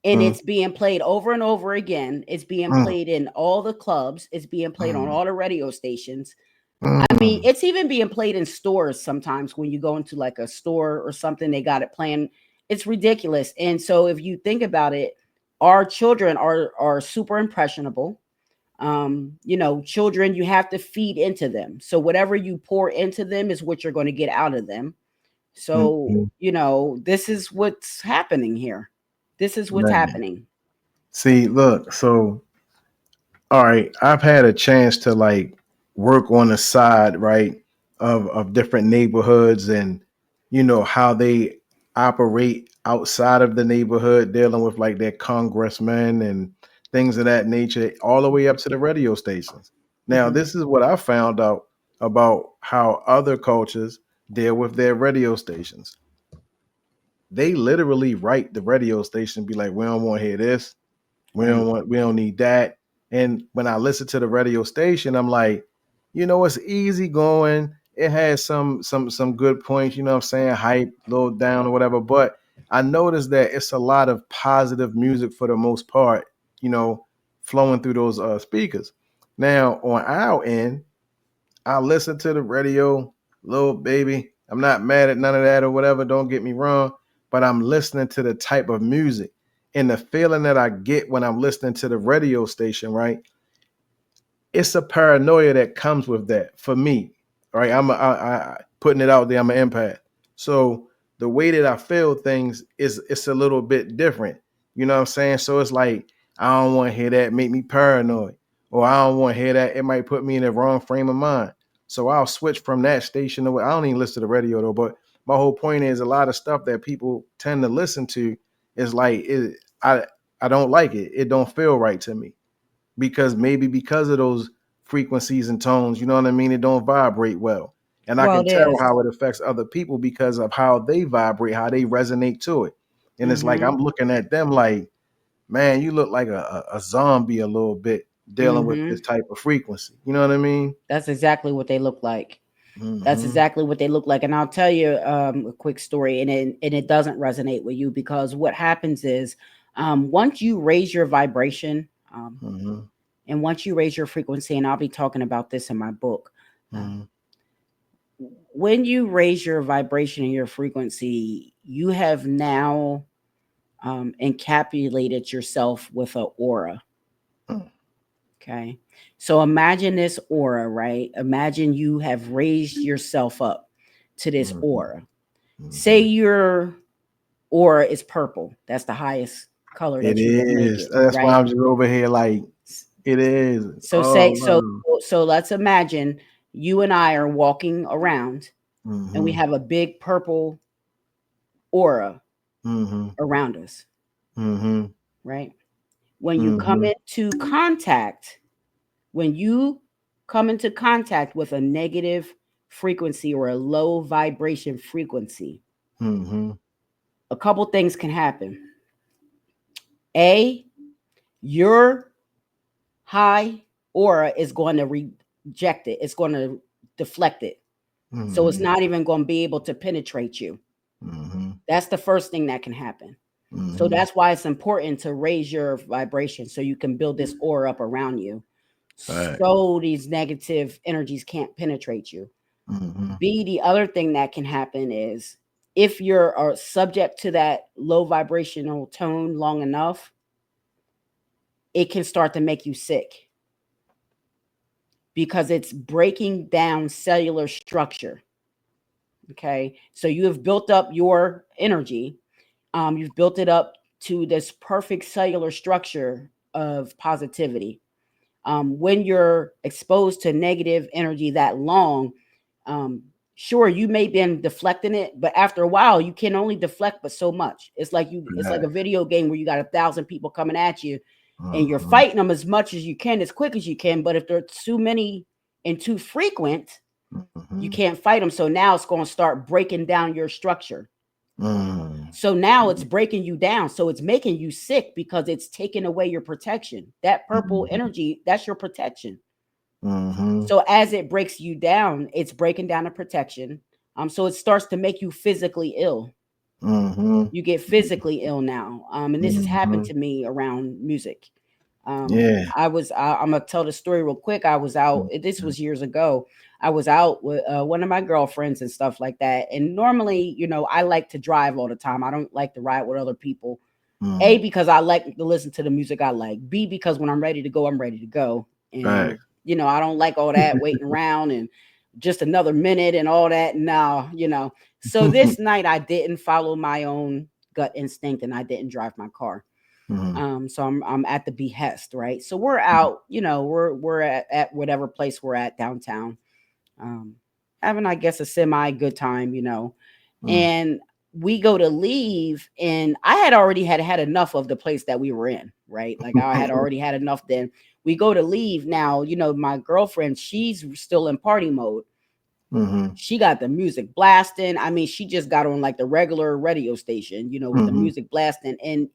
And it's being played over and over again. It's being played in all the clubs. It's being played on all the radio stations. I mean, it's even being played in stores sometimes when you go into like a store or something, they got it playing. It's ridiculous. And so if you think about it, our children are super impressionable. Children, you have to feed into them. So whatever you pour into them is what you're going to get out of them. So, this is what's happening here. This is what's happening. See, look, so, all right, I've had a chance to like work on the side, right, of different neighborhoods and, how they operate outside of the neighborhood, dealing with like their congressmen and things of that nature, all the way up to the radio stations. Now, this is what I found out about how other cultures deal with their radio stations. They literally write the radio station, be like, we don't want to hear this. We don't need that. And when I listen to the radio station, I'm like, it's easy going. It has some good points, what I'm saying, hype, low down or whatever. But I noticed that it's a lot of positive music for the most part, flowing through those speakers. Now on our end, I listen to the radio, little baby. I'm not mad at none of that or whatever. Don't get me wrong, but I'm listening to the type of music and the feeling that I get when I'm listening to the radio station, right? It's a paranoia that comes with that for me, right? I putting it out there. I'm an empath. So the way that I feel things it's a little bit different. You know what I'm saying? So it's like, I don't want to hear that, make me paranoid. Or I don't want to hear that, it might put me in the wrong frame of mind. So I'll switch from that station away. I don't even listen to the radio though, but my whole point is a lot of stuff that people tend to listen to is like, I don't like it. It don't feel right to me because of those frequencies and tones, you know what I mean? It don't vibrate well. And I can tell how it affects other people because of how they vibrate, how they resonate to it. And it's like, I'm looking at them like, man, you look like a zombie a little bit dealing with this type of frequency. You know what I mean? That's exactly what they look like. That's Mm-hmm. exactly what they look like. And I'll tell you a quick story, and it doesn't resonate with you, because what happens is once you raise your vibration, Mm-hmm. and once you raise your frequency, and I'll be talking about this in my book, Mm-hmm. when you raise your vibration and your frequency, you have now encapsulated yourself with an aura. Okay. So imagine this aura, right? Imagine you have raised yourself up to this Mm-hmm. aura. Mm-hmm. Say your aura is purple. That's the highest color It that you can make is. it, That's why right? I'm just over here like it is. So Oh say so wow. so let's imagine you and I are walking around, and we Mm-hmm. have a big purple aura Mm-hmm. around us, Mm-hmm. right? When you come Mm-hmm. into contact, when you come into contact with a negative frequency or a low vibration frequency, Mm-hmm. a couple things can happen. A, your high aura is going to reject it. It's going to deflect it. So it's Mm-hmm. not even going to be able to penetrate you. Mm-hmm. That's the first thing that can happen. So Mm-hmm. that's why it's important to raise your vibration so you can build this aura up around you, Right. so these negative energies can't penetrate you. Mm-hmm. B, the other thing that can happen is if you're subject to that low vibrational tone long enough, it can start to make you sick, because it's breaking down cellular structure. Okay. So you have built up your energy. You've built it up to this perfect cellular structure of positivity. When you're exposed to negative energy that long, sure, you may been deflecting it, but after a while, you can only deflect but so much. It's like Right. a video game where you got 1,000 people coming at you, and you're Mm-hmm. fighting them as much as you can, as quick as you can. But if they're too many and too frequent, you Mm-hmm. can't fight them. So now it's going to start breaking down your structure. Mm-hmm. So now it's breaking you down. So it's making you sick because it's taking away your protection. That purple energy, that's your protection. Mm-hmm. So as it breaks you down, it's breaking down the protection. So it starts to make you physically ill. Mm-hmm. You get physically ill now. And this has happened Mm-hmm. to me around music. Yeah. I'm gonna tell the story real quick. I was out, this was years ago. I was out with one of my girlfriends and stuff like that. And normally, I like to drive all the time. I don't like to ride with other people. A, Mm-hmm. because I like to listen to the music I like. B, because when I'm ready to go, I'm ready to go. Right. And, I don't like all that waiting around and just another minute and all that. No. So this night I didn't follow my own gut instinct, and I didn't drive my car. Mm-hmm. So I'm at the behest, right? So we're out, we're at whatever place we're at downtown, having, I guess, a semi good time, Mm-hmm. and we go to leave, and I had already had enough of the place that we were in, right? Like I had already had enough. Then we go to leave. Now, my girlfriend, she's still in party mode. Mm-hmm. She got the music blasting. I mean, she just got on like the regular radio station, with the Mm-hmm. music blasting. And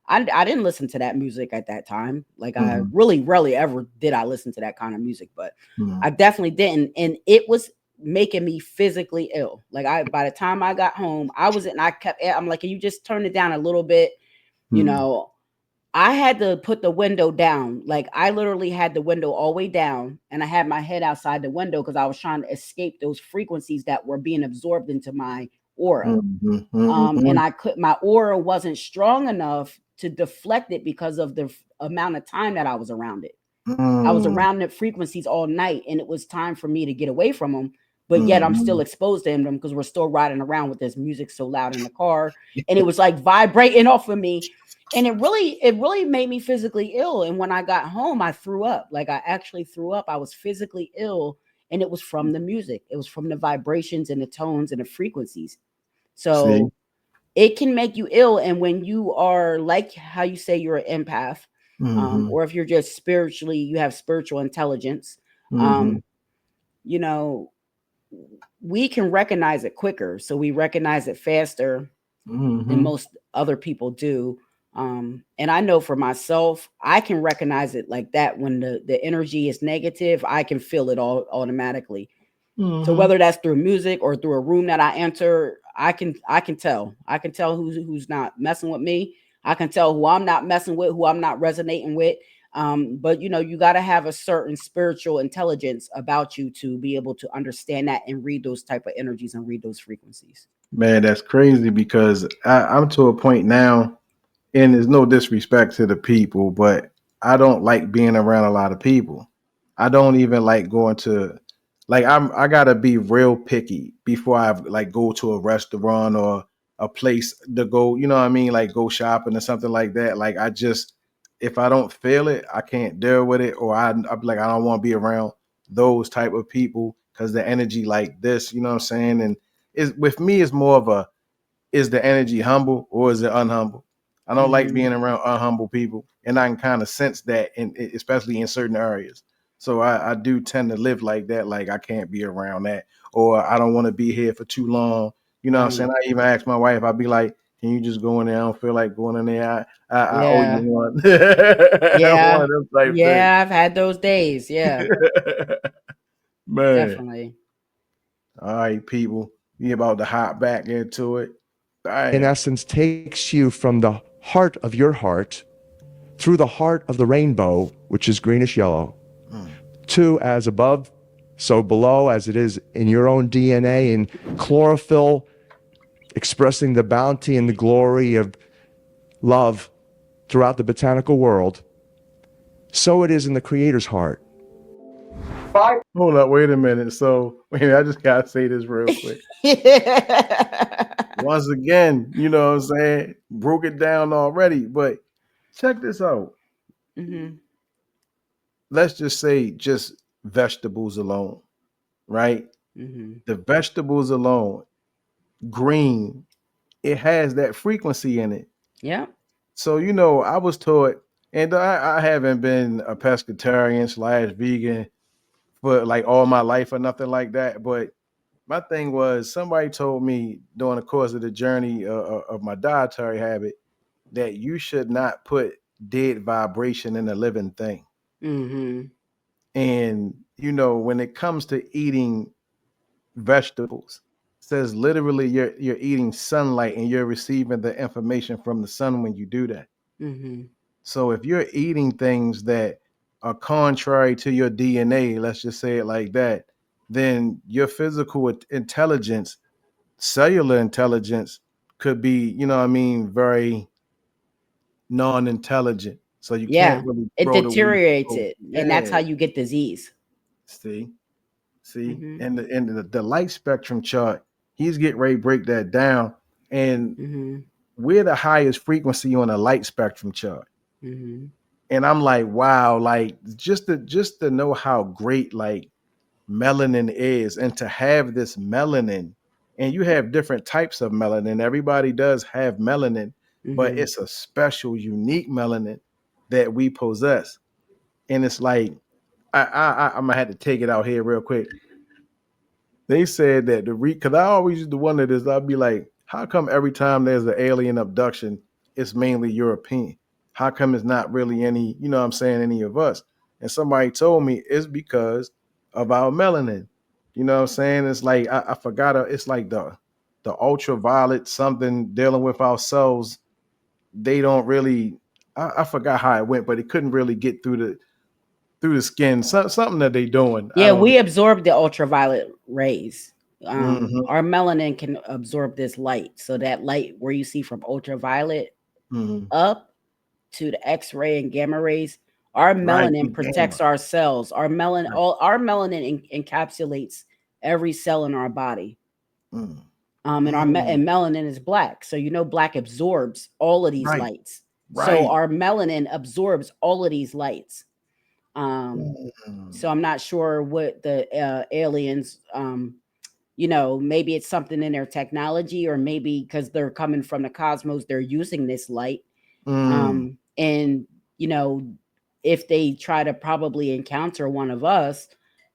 I didn't listen to that music at that time. Like I Mm-hmm. really, rarely ever did I listen to that kind of music, but Mm-hmm. I definitely didn't. And it was making me physically ill. Like by the time I got home, I'm like, can you just turn it down a little bit? You Mm-hmm. know, I had to put the window down. Like I literally had the window all the way down, and I had my head outside the window because I was trying to escape those frequencies that were being absorbed into my aura. And my aura wasn't strong enough to deflect it because of the amount of time that I was around it. I was Mm-hmm. around the frequencies all night, and it was time for me to get away from them. But yet I'm Mm-hmm. still exposed to them because we're still riding around with this music so loud in the car, and it was like vibrating off of me. And it really made me physically ill. And when I got home, I threw up. Like I actually threw up. I was physically ill, and it was from the music. It was from the vibrations and the tones and the frequencies. See. So it can make you ill. And when you are, like how you say, you're an empath, Mm-hmm. or if you're just spiritually, you have spiritual intelligence, Mm-hmm. um, you know, we can recognize it quicker. So we recognize it faster than Mm-hmm. most other people do. And I know for myself, I can recognize it like that. When the energy is negative, I can feel it all automatically. So whether that's through music or through a room that I enter, I can tell. I can tell who's not messing with me. I can tell who I'm not messing with, who I'm not resonating with. But you know, you got to have a certain spiritual intelligence about you to be able to understand that and read those type of energies and read those frequencies. Man, that's crazy because I'm to a point now, and there's no disrespect to the people, but I don't like being around a lot of people. I don't even like going to, like, I gotta be real picky before I like go to a restaurant or a place to go, you know what I mean, like go shopping or something like that. Like I just, if I don't feel it, I can't deal with it, or I'm like I don't want to be around those type of people because the energy like this, you know what I'm saying? And is with me is more of a, is the energy humble or is it unhumble? I don't like being around unhumble people, and I can kind of sense that, especially in certain areas. So I do tend to live like that. Like I can't be around that, or I don't want to be here for too long. You know what I'm saying? I even ask my wife, I'd be like, can you just go in there? I don't feel like going in there. I owe you Yeah. one. One Yeah. of them type things. Yeah. I've had those days. Yeah. Man. Definitely. All right, people. We about to hop back into it. In Bam. essence, takes you from the heart of your heart through the heart of the rainbow, which is greenish yellow, to as above, so below, as it is in your own DNA, in chlorophyll, expressing the bounty and the glory of love throughout the botanical world. So it is in the Creator's heart. Hold up, wait a minute. So, wait, I just gotta say this real quick. Once again, you know what I'm saying? Broke it down already, but check this out. Let's just say just vegetables alone, right? The vegetables alone, green, it has that frequency in it. Yeah. So, you know, I was taught, and I haven't been a pescatarian / vegan for like all my life or nothing like that, but my thing was somebody told me during the course of the journey of my dietary habit that you should not put dead vibration in a living thing. And you know, when it comes to eating vegetables, it says literally you're eating sunlight and you're receiving the information from the sun when you do that. So if you're eating things that are contrary to your DNA, let's just say it like that, then your physical intelligence, cellular intelligence could be, you know what I mean, very non-intelligent. So you Yeah. can't really It grow the way deteriorates you're supposed it. to. And that's how Yeah. you get disease. See, and the light spectrum chart, he's getting ready to break that down. And we're the highest frequency on the light spectrum chart. And I'm like, wow, like just to know how great like melanin is, and to have this melanin, and you have different types of melanin. Everybody does have melanin, but it's a special, unique melanin that we possess. And it's like, I'm gonna have to take it out here real quick. They said that because I always used to wonder this, I'd be like, how come every time there's an alien abduction, it's mainly European? How come it's not really any, you know what I'm saying, any of us? And somebody told me it's because of our melanin. You know what I'm saying? It's like I forgot it's like the ultraviolet something dealing with ourselves. They don't really I forgot how it went, but it couldn't really get through the skin. Something that they doing. I Yeah, don't we absorb the ultraviolet rays. know. Our melanin can absorb this light. So that light where you see from ultraviolet up to the X-ray and gamma rays, our Right, melanin protects our cells. Our melanin, right. all our melanin encapsulates every cell in our body. Mm. And and melanin is black, so you know black absorbs all of these Right, lights. So right. our melanin absorbs all of these lights. So I'm not sure what the aliens, you know, maybe it's something in their technology, or maybe because they're coming from the cosmos, they're using this light. And you know, if they try to probably encounter one of us,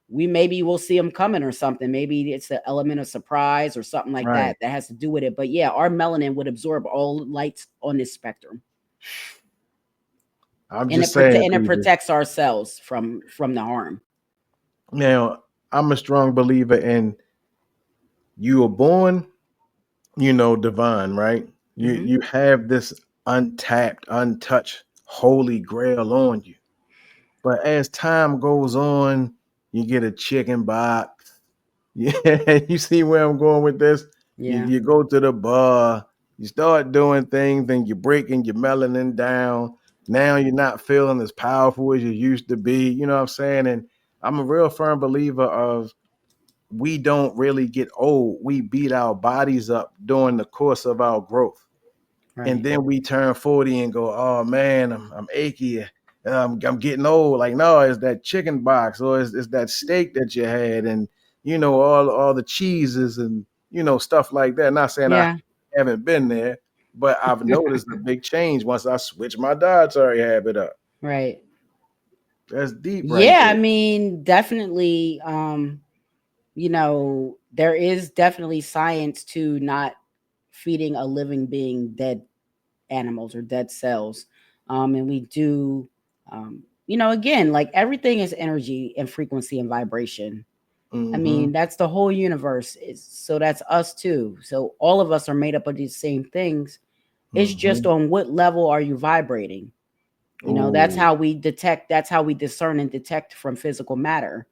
we maybe will see them coming or something. Maybe it's the element of surprise or something like Right. that that has to do with it. But yeah, our melanin would absorb all lights on this spectrum. I'm And just saying, it people. protects ourselves from the harm. Now, I'm a strong believer in you were born, divine, right? You have this untapped, untouched, holy grail on you. But as time goes on, you get a chicken box. Yeah, you see where I'm going with this? Yeah. You go to the bar, you start doing things, and you're breaking your melanin down. Now you're not feeling as powerful as you used to be. You know what I'm saying? And I'm a real firm believer of we don't really get old. We beat our bodies up during the course of our growth. And Right. then we turn 40 and go, oh man, I'm achy. I'm getting old. Like, no, it's that chicken box or it's that steak that you had and, all the cheeses and, stuff like that. Not saying I Yeah. haven't been there, but I've noticed a big change once I switch my dietary habit up. Right. That's deep right Yeah, I there. mean, definitely there is definitely science to not feeding a living being dead animals or dead cells. And we do again, like everything is energy and frequency and vibration. I Mm-hmm. mean, that's the whole universe. So that's us too. So all of us are made up of these same things. It's just Mm-hmm. on what level are you vibrating? That's Oh. how we detect, that's how we discern and detect from physical matter.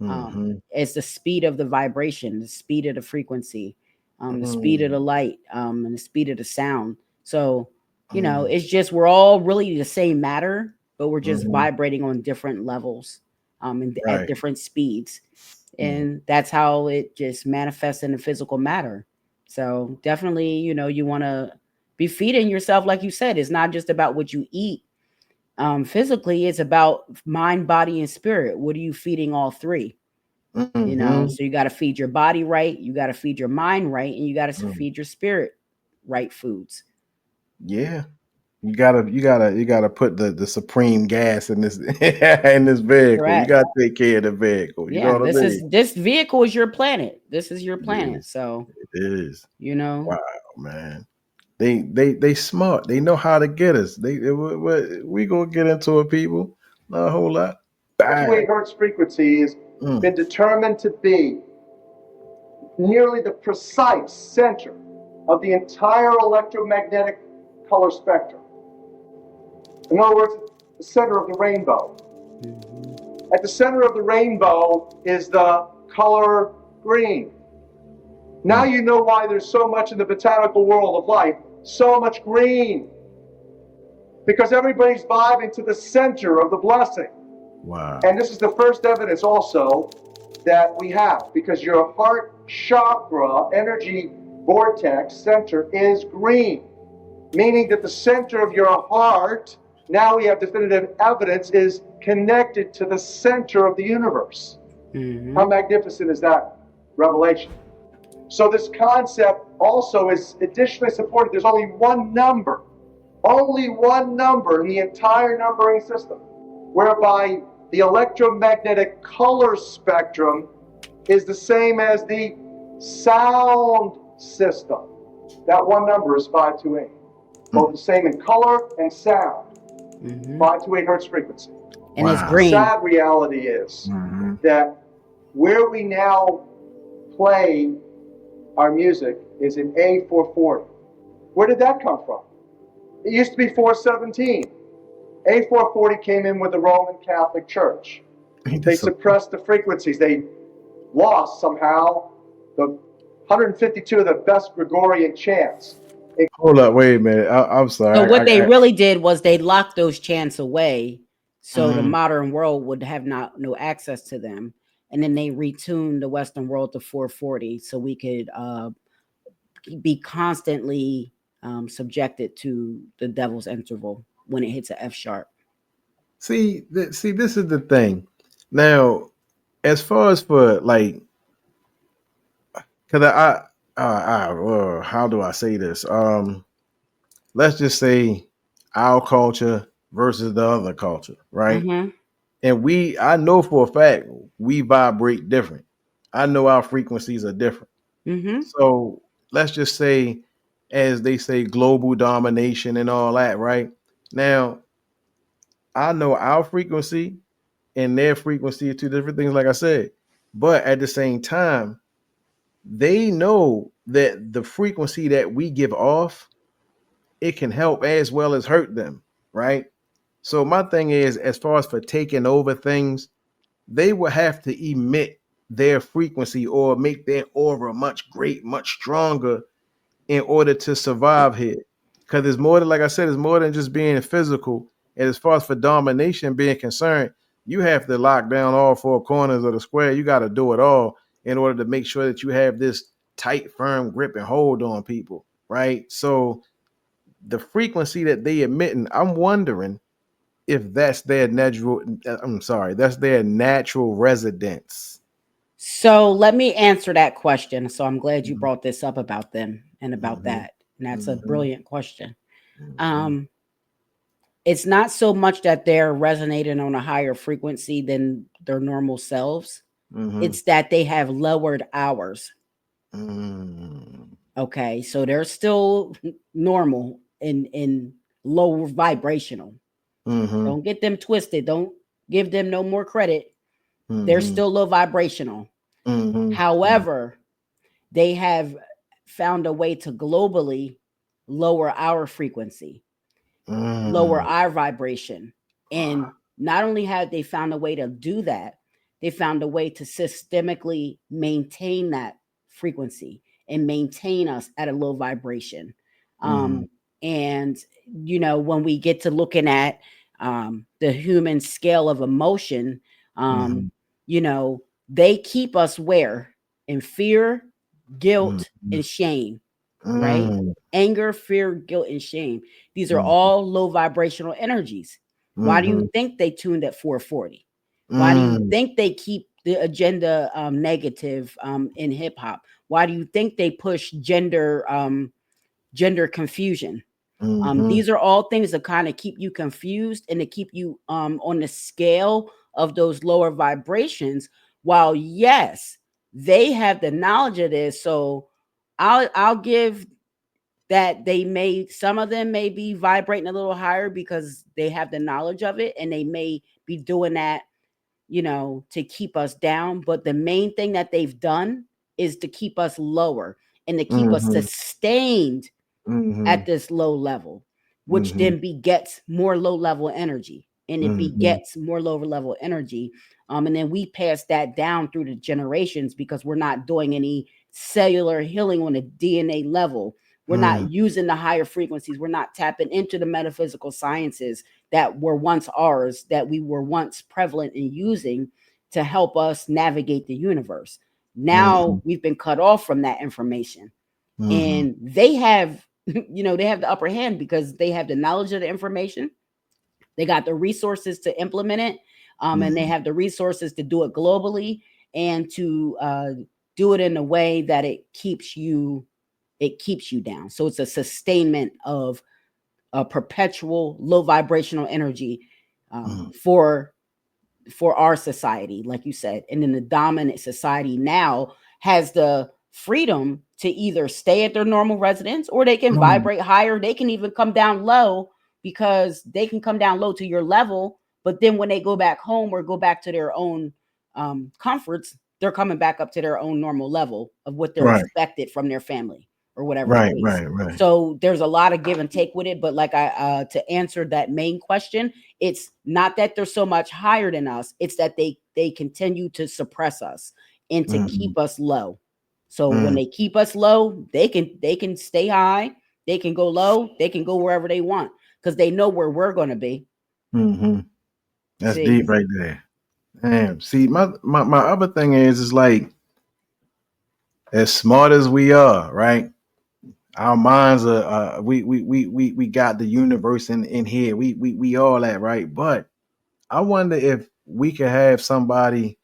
Mm-hmm. It's the speed of the vibration, the speed of the frequency, the speed of the light, and the speed of the sound. So, Mm-hmm. it's just we're all really the same matter, but we're just Mm-hmm. vibrating on different levels, and at Right. different speeds. Mm-hmm. And that's how it just manifests in the physical matter. So definitely, you want to be feeding yourself, like you said. It's not just about what you eat. Physically, it's about mind, body, and spirit. What are you feeding all three? Mm-hmm. So you got to feed your body right, you got to feed your mind right, and you got to feed your spirit right foods. Yeah. You gotta put the supreme gas in this in this vehicle. You Correct. gotta take care of the vehicle. You know Yeah, what I mean? this vehicle is your planet. This is your It planet. is. So, It is. you know, Wow, man. They smart. They know how to get us. We gonna get into it, people. Not a whole lot. 28 hertz frequency has Mm. been determined to be nearly the precise center of the entire electromagnetic color spectrum. In other words, the center of the rainbow. At the center of the rainbow is the color green. Now you know why there's so much in the botanical world of life, so much green. Because everybody's vibing to the center of the blessing. Wow. And this is the first evidence also that we have, because your heart chakra energy vortex center is green, meaning that the center of your heart, now we have definitive evidence, is connected to the center of the universe. How magnificent is that revelation? So this concept also is additionally supported. There's only one number in the entire numbering system, whereby the electromagnetic color spectrum is the same as the sound system. That one number is 528. Both the same in color and sound. 528 hertz frequency. And it's Wow. green. The sad reality is that where we now play our music is in A440. Where did that come from? It used to be 417. A440 came in with the Roman Catholic Church. They suppressed the frequencies. They lost somehow the 152 of the best Gregorian chants. Hold up, wait a minute. I'm sorry. So what they really did was they locked those chants away, so the Mhm. modern world would have no access to them, and then they retuned the Western world to 440, so we could be constantly subjected to the devil's interval when it hits a F sharp. See, this is the thing. Now, as far as for like, because how do I say this? Let's just say our culture versus the other culture, right? And I know for a fact we vibrate different. I know our frequencies are different. So let's just say, as they say, global domination and all that, right? Now, I know our frequency and their frequency are two different things, like I said. But at the same time, they know that the frequency that we give off, it can help as well as hurt them, right? So my thing is, as far as for taking over things, they will have to emit their frequency or make their aura much stronger in order to survive here. Because it's more than, like I said, it's more than just being physical. And as far as for domination being concerned, you have to lock down all four corners of the square. You got to do it all in order to make sure that you have this tight, firm grip and hold on people, right? So the frequency that they emitting, I'm wondering if that's their natural, that's their natural residence. So let me answer that question. So I'm glad you brought this up about them and about that. And that's a brilliant question. It's not so much that they're resonating on a higher frequency than their normal selves. It's that they have lowered ours. Okay, so they're still normal in low vibrational. Don't get them twisted. Don't give them no more credit. They're still low vibrational. However, they have found a way to globally lower our frequency, lower our vibration. And not only have they found a way to do that, they found a way to systemically maintain that frequency and maintain us at a low vibration. And, you know, when we get to looking at the human scale of emotion, you know, they keep us where? In fear, guilt, and shame, right? Anger, fear, guilt, and shame. These are all low vibrational energies. Why do you think they tuned at 440? Why do you think they keep the agenda negative in hip hop? Why do you think they push gender confusion? These are all things that kind of keep you confused and to keep you on the scale of those lower vibrations. While yes, they have the knowledge of this, so I'll give that some of them may be vibrating a little higher because they have the knowledge of it, and they may be doing that, you know, to keep us down. But the main thing that they've done is to keep us lower and to keep us sustained at this low level, which then begets more low level energy, and it begets more lower level energy. And then we pass that down through the generations because we're not doing any cellular healing on a DNA level. We're not using the higher frequencies. We're not tapping into the metaphysical sciences that were once ours, that we were once prevalent in using to help us navigate the universe. Now we've been cut off from that information. And they have, you know, they have the upper hand because they have the knowledge of the information. They got the resources to implement it. And they have the resources to do it globally and to do it in a way that it keeps you down. So it's a sustainment of a perpetual low vibrational energy for our society, like you said. And then the dominant society now has the freedom to either stay at their normal residence, or they can vibrate higher. They can even come down low, because they can come down low to your level. But then when they go back home or go back to their own comforts, they're coming back up to their own normal level of what they're expected from their family or whatever. Right. So there's a lot of give and take with it. But like to answer that main question, it's not that they're so much higher than us. It's that they continue to suppress us and to keep us low. So when they keep us low, they can stay high, they can go low, they can go wherever they want because they know where we're going to be. That's deep right there. Damn. See, my other thing is like, as smart as we are, right? Our minds are we got the universe in here. We all that, right? But I wonder if we could have somebody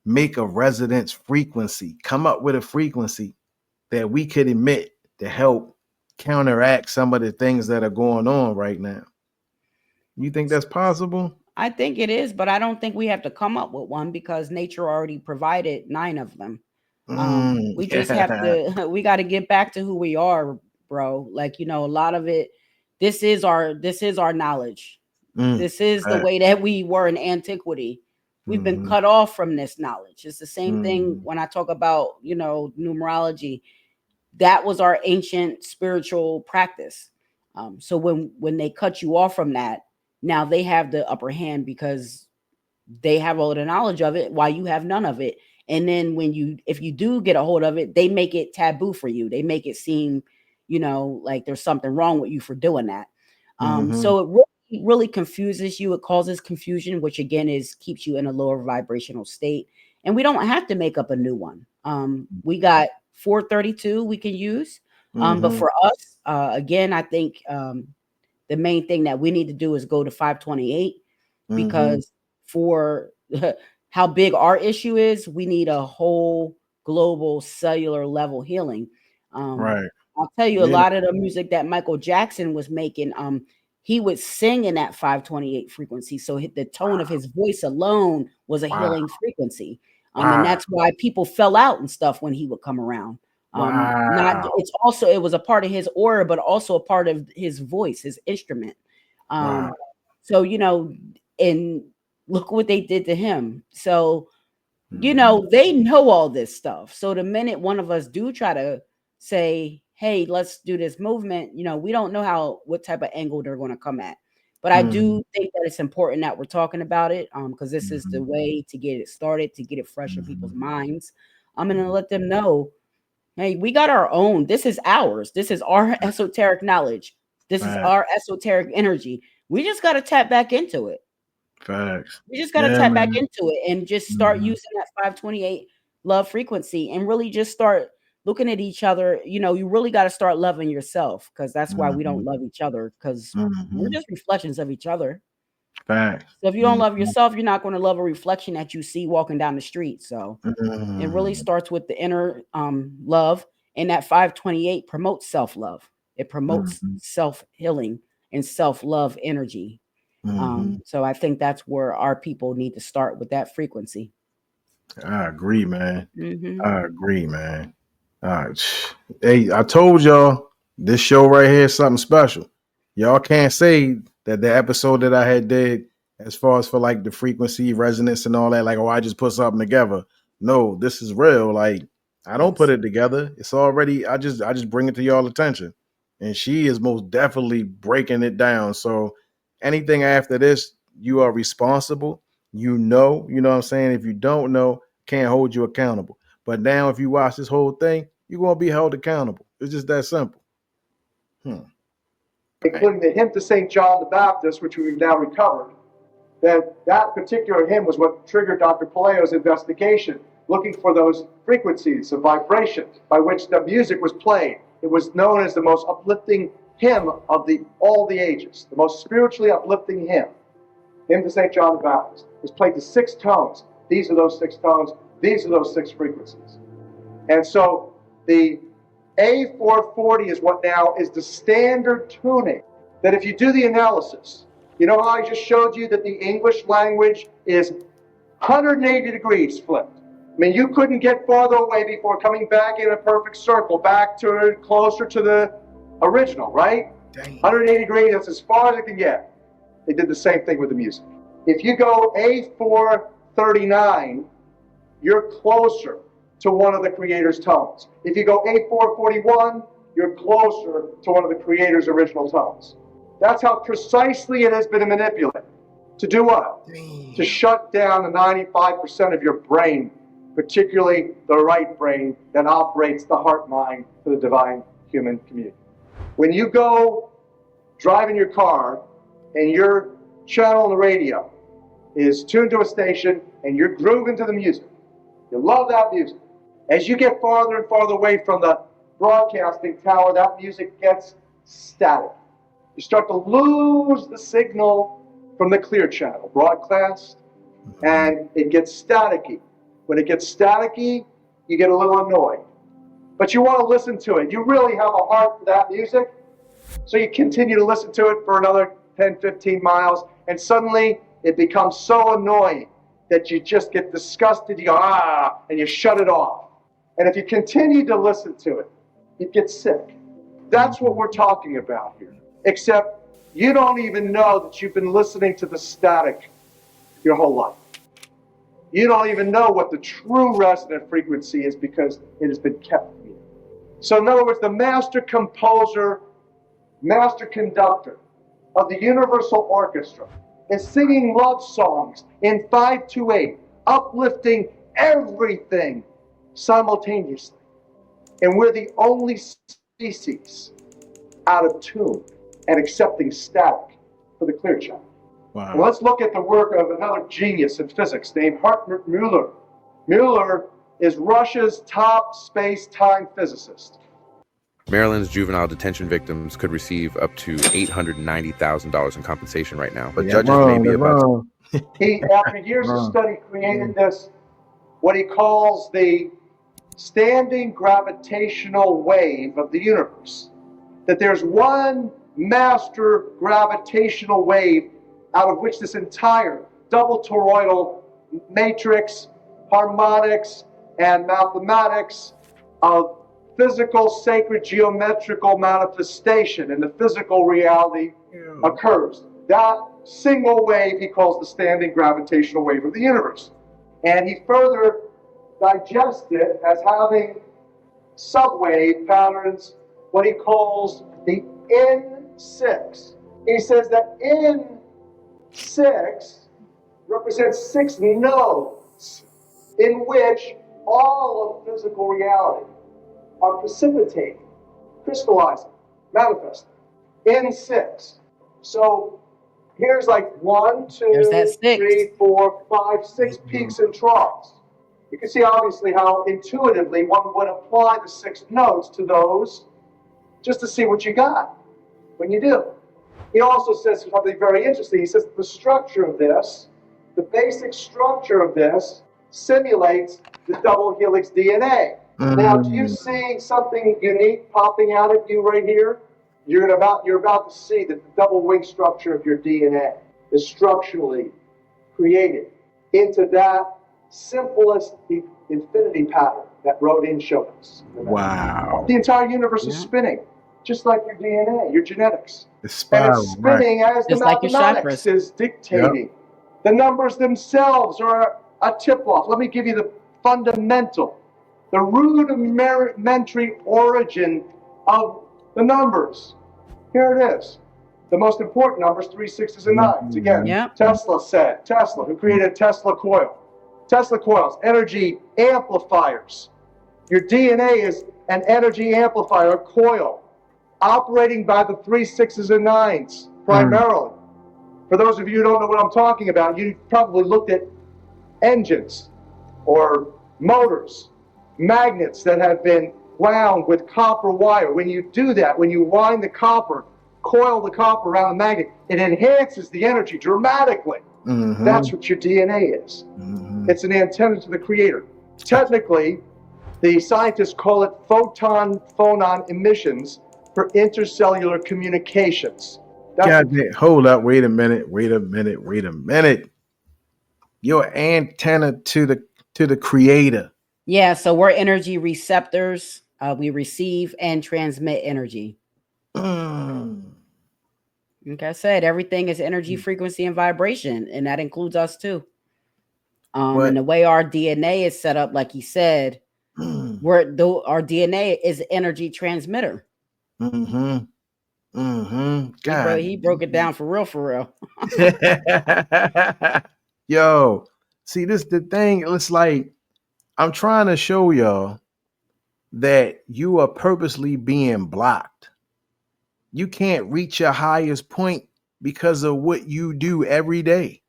make a resonance frequency, come up with a frequency that we could emit to help counteract some of the things that are going on right now. You think that's possible? I think it is, but I don't think we have to come up with one because nature already provided 9 of them. We just have to, we got to get back to who we are, bro. Like, you know, a lot of it this is our knowledge. This is the way that we were in antiquity. We've been cut off from this knowledge. It's the same thing when I talk about, you know, numerology. That was our ancient spiritual practice. So when they cut you off from that, now they have the upper hand because they have all the knowledge of it while you have none of it. And then if you do get a hold of it, they make it taboo for you. They make it seem, you know, like there's something wrong with you for doing that. So it really confuses you. It causes confusion, which again keeps you in a lower vibrational state. And we don't have to make up a new one. We got 432 we can use. But for us, again, I think the main thing that we need to do is go to 528 because for how big our issue is, we need a whole global cellular level healing. Right. I'll tell you, a lot of the music that Michael Jackson was making, he would sing in that 528 frequency. So the tone of his voice alone was a healing frequency. And that's why people fell out and stuff when he would come around. It was a part of his aura, but also a part of his voice, his instrument. So, you know, and look what they did to him. So, you know, they know all this stuff. So the minute one of us do try to say, hey, let's do this movement, you know, we don't know what type of angle they're going to come at. But I do think that it's important that we're talking about it because this is the way to get it started, to get it fresh in people's minds. I'm going to let them know, hey, we got our own. This is ours. This is our esoteric knowledge. This is our esoteric energy. We just got to tap back into it. Facts. We just got to tap back into it and just start using that 528 love frequency and really just start looking at each other. You know, you really got to start loving yourself because that's why we don't love each other because we're just reflections of each other. Facts. So if you don't love yourself, you're not going to love a reflection that you see walking down the street. So it really starts with the inner love, and that 528 promotes self-love. It promotes self-healing and self-love energy. So I think that's where our people need to start with that frequency. I agree, man. I agree, man. Hey, I told y'all this show right here is something special. Y'all can't say that the episode that I had did as far as for like the frequency resonance and all that, like, oh, I just put something together. No, this is real. Like, I don't put it together. It's already, I just bring it to y'all attention. And she is most definitely breaking it down. So anything after this, you are responsible. You know what I'm saying? If you don't know, can't hold you accountable. But now if you watch this whole thing, you're going to be held accountable. It's just that simple. Including the hymn to St. John the Baptist, which we've now recovered, that particular hymn was what triggered Dr. Palaio's investigation, looking for those frequencies of vibration by which the music was played. It was known as the most uplifting hymn of all the ages, the most spiritually uplifting hymn. Hymn to St. John the Baptist was played to 6 tones. These are those 6 tones. These are those 6 frequencies. And so the A440 is what now is the standard tuning. That if you do the analysis, you know how I just showed you that the English language is 180 degrees flipped. I mean, you couldn't get farther away before coming back in a perfect circle, back to closer to the original, right? Dang. 180 degrees, that's as far as it can get. They did the same thing with the music. If you go A439, you're closer to one of the creator's tones. If you go A441, you're closer to one of the creator's original tones. That's how precisely it has been manipulated. To do what? To shut down the 95% of your brain, particularly the right brain that operates the heart mind for the divine human community. When you go driving your car and your channel on the radio is tuned to a station and you're grooving to the music, you love that music. As you get farther and farther away from the broadcasting tower, that music gets static. You start to lose the signal from the clear channel, broadcast, and it gets staticky. When it gets staticky, you get a little annoyed. But you want to listen to it. You really have a heart for that music, so you continue to listen to it for another 10, 15 miles, and suddenly it becomes so annoying that you just get disgusted. You go, and you shut it off. And if you continue to listen to it, you get sick. That's what we're talking about here. except you don't even know that you've been listening to the static your whole life. You don't even know what the true resonant frequency is because it has been kept from you. So in other words, the master composer, master conductor of the Universal Orchestra is singing love songs in 528, uplifting everything simultaneously. And we're the only species out of tune and accepting static for the clear channel. Wow. Well, let's look at the work of another genius in physics named Hartmut Müller. Müller is Russia's top space-time physicist. Maryland's juvenile detention victims could receive up to $890,000 in compensation right now, but judges may be about to... He, after years of study, created this, what he calls the standing gravitational wave of the universe. That there's one master gravitational wave out of which this entire double toroidal matrix, harmonics, and mathematics of physical, sacred, geometrical manifestation in the physical reality occurs. That single wave he calls the standing gravitational wave of the universe. And he further digests it as having subwave patterns, what he calls the N6. He says that N6 represents 6 nodes in which all of physical reality are precipitating, crystallizing, manifesting. N6. So here's like 1, 2, 3, 4, 5, 6 peaks and troughs. You can see obviously how intuitively one would apply the 6 notes to those just to see what you got when you do. He also says something very interesting. He says the structure of this, the basic structure of this, simulates the double helix DNA. Now, do you see something unique popping out at you right here? You're about to see that the double wing structure of your DNA is structurally created into that simplest infinity pattern that Rodin showed us. Wow. The entire universe is spinning, just like your DNA, your genetics. It's spiral, and it's spinning as the Just like your mathematics is dictating. The numbers themselves are a tip-off. Let me give you the fundamental, the rudimentary origin of the numbers. Here it is. The most important numbers, 3, 6s, and 9s. Again, Tesla, who created Tesla coil. Tesla coils, energy amplifiers. Your DNA is an energy amplifier, a coil, operating by the 3, 6s, and 9s primarily. For those of you who don't know what I'm talking about, you probably looked at engines or motors, magnets that have been wound with copper wire. When you do that, when you wind the copper, coil the copper around the magnet, it enhances the energy dramatically. That's what your DNA is. It's an antenna to the creator. Technically, the scientists call it photon emissions for intercellular communications. Hold up, wait a minute. Your antenna to the creator. Yeah, so we're energy receptors. We receive and transmit energy. Like I said, everything is energy, frequency, and vibration, and that includes us too. And the way our DNA is set up, like he said, our DNA is energy transmitter. God, He broke it down for real. Yo, see, this the thing. It's like I'm trying to show y'all that you are purposely being blocked. You can't reach your highest point because of what you do every day.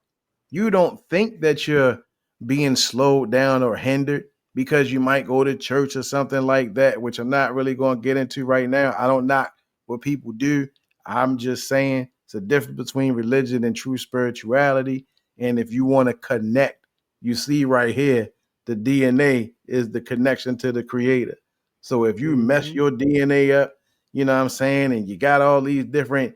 You don't think that you're being slowed down or hindered because you might go to church or something like that, which I'm not really going to get into right now. I don't knock what people do. I'm just saying it's a difference between religion and true spirituality. And if you want to connect, you see right here, the DNA is the connection to the creator. So if you mess your DNA up, you know what I'm saying, and you got all these different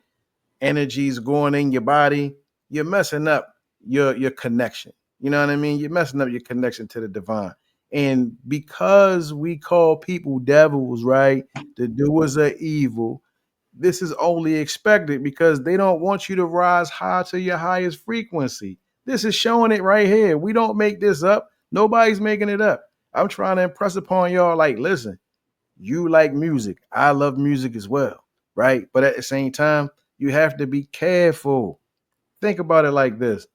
energies going in your body, you're messing up your connection. You know what I mean? You're messing up your connection to the divine. And because we call people devils, right? The doers of evil, this is only expected because they don't want you to rise high to your highest frequency. This is showing it right here. We don't make this up. Nobody's making it up. I'm trying to impress upon y'all, like, listen, you like music. I love music as well, right? But at the same time, you have to be careful. Think about it like this.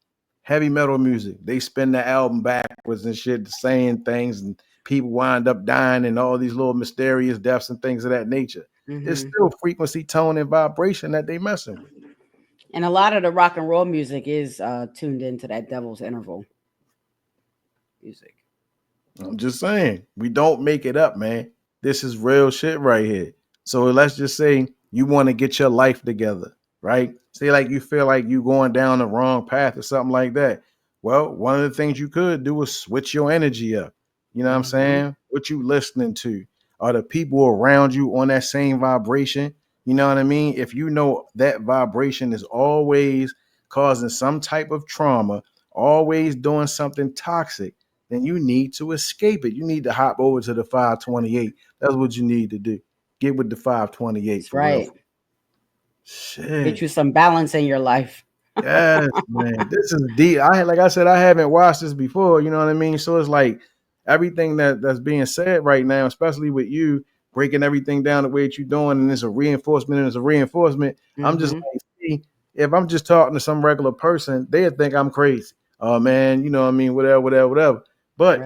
Heavy metal music, they spin the album backwards and shit, saying things, and people wind up dying and all these little mysterious deaths and things of that nature. It's still frequency, tone, and vibration that they messing with. And a lot of the rock and roll music is tuned into that devil's interval music. I'm just saying, we don't make it up, man. This is real shit right here. So let's just say you want to get your life together, right? Say like you feel like you going down the wrong path or something like that. Well, one of the things you could do is switch your energy up. You know what I'm saying? What you listening to? Are the people around you on that same vibration? You know what I mean? If you know that vibration is always causing some type of trauma, always doing something toxic, then you need to escape it. You need to hop over to the 528. That's what you need to do. Get with the 528. That's right. Real. Shit. Get you some balance in your life. Yes, man. This is deep. Like I said, I haven't watched this before. You know what I mean? So it's like everything that's being said right now, especially with you breaking everything down the way that you're doing, and it's a reinforcement and it's a reinforcement. I'm just like, see, if I'm just talking to some regular person, they'd think I'm crazy. Oh man, you know what I mean? Whatever. But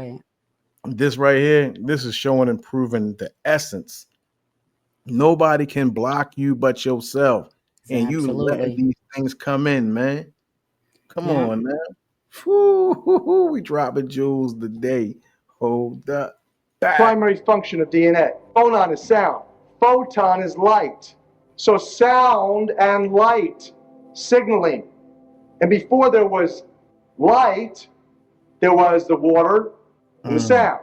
this right here, this is showing and proving the essence. Nobody can block you but yourself. And you let these things come in, man. Come on, man. Woo, we dropping jewels today. Hold up. Primary function of DNA. Phonon is sound. Photon is light. So sound and light signaling. And before there was light, there was the water and the sound.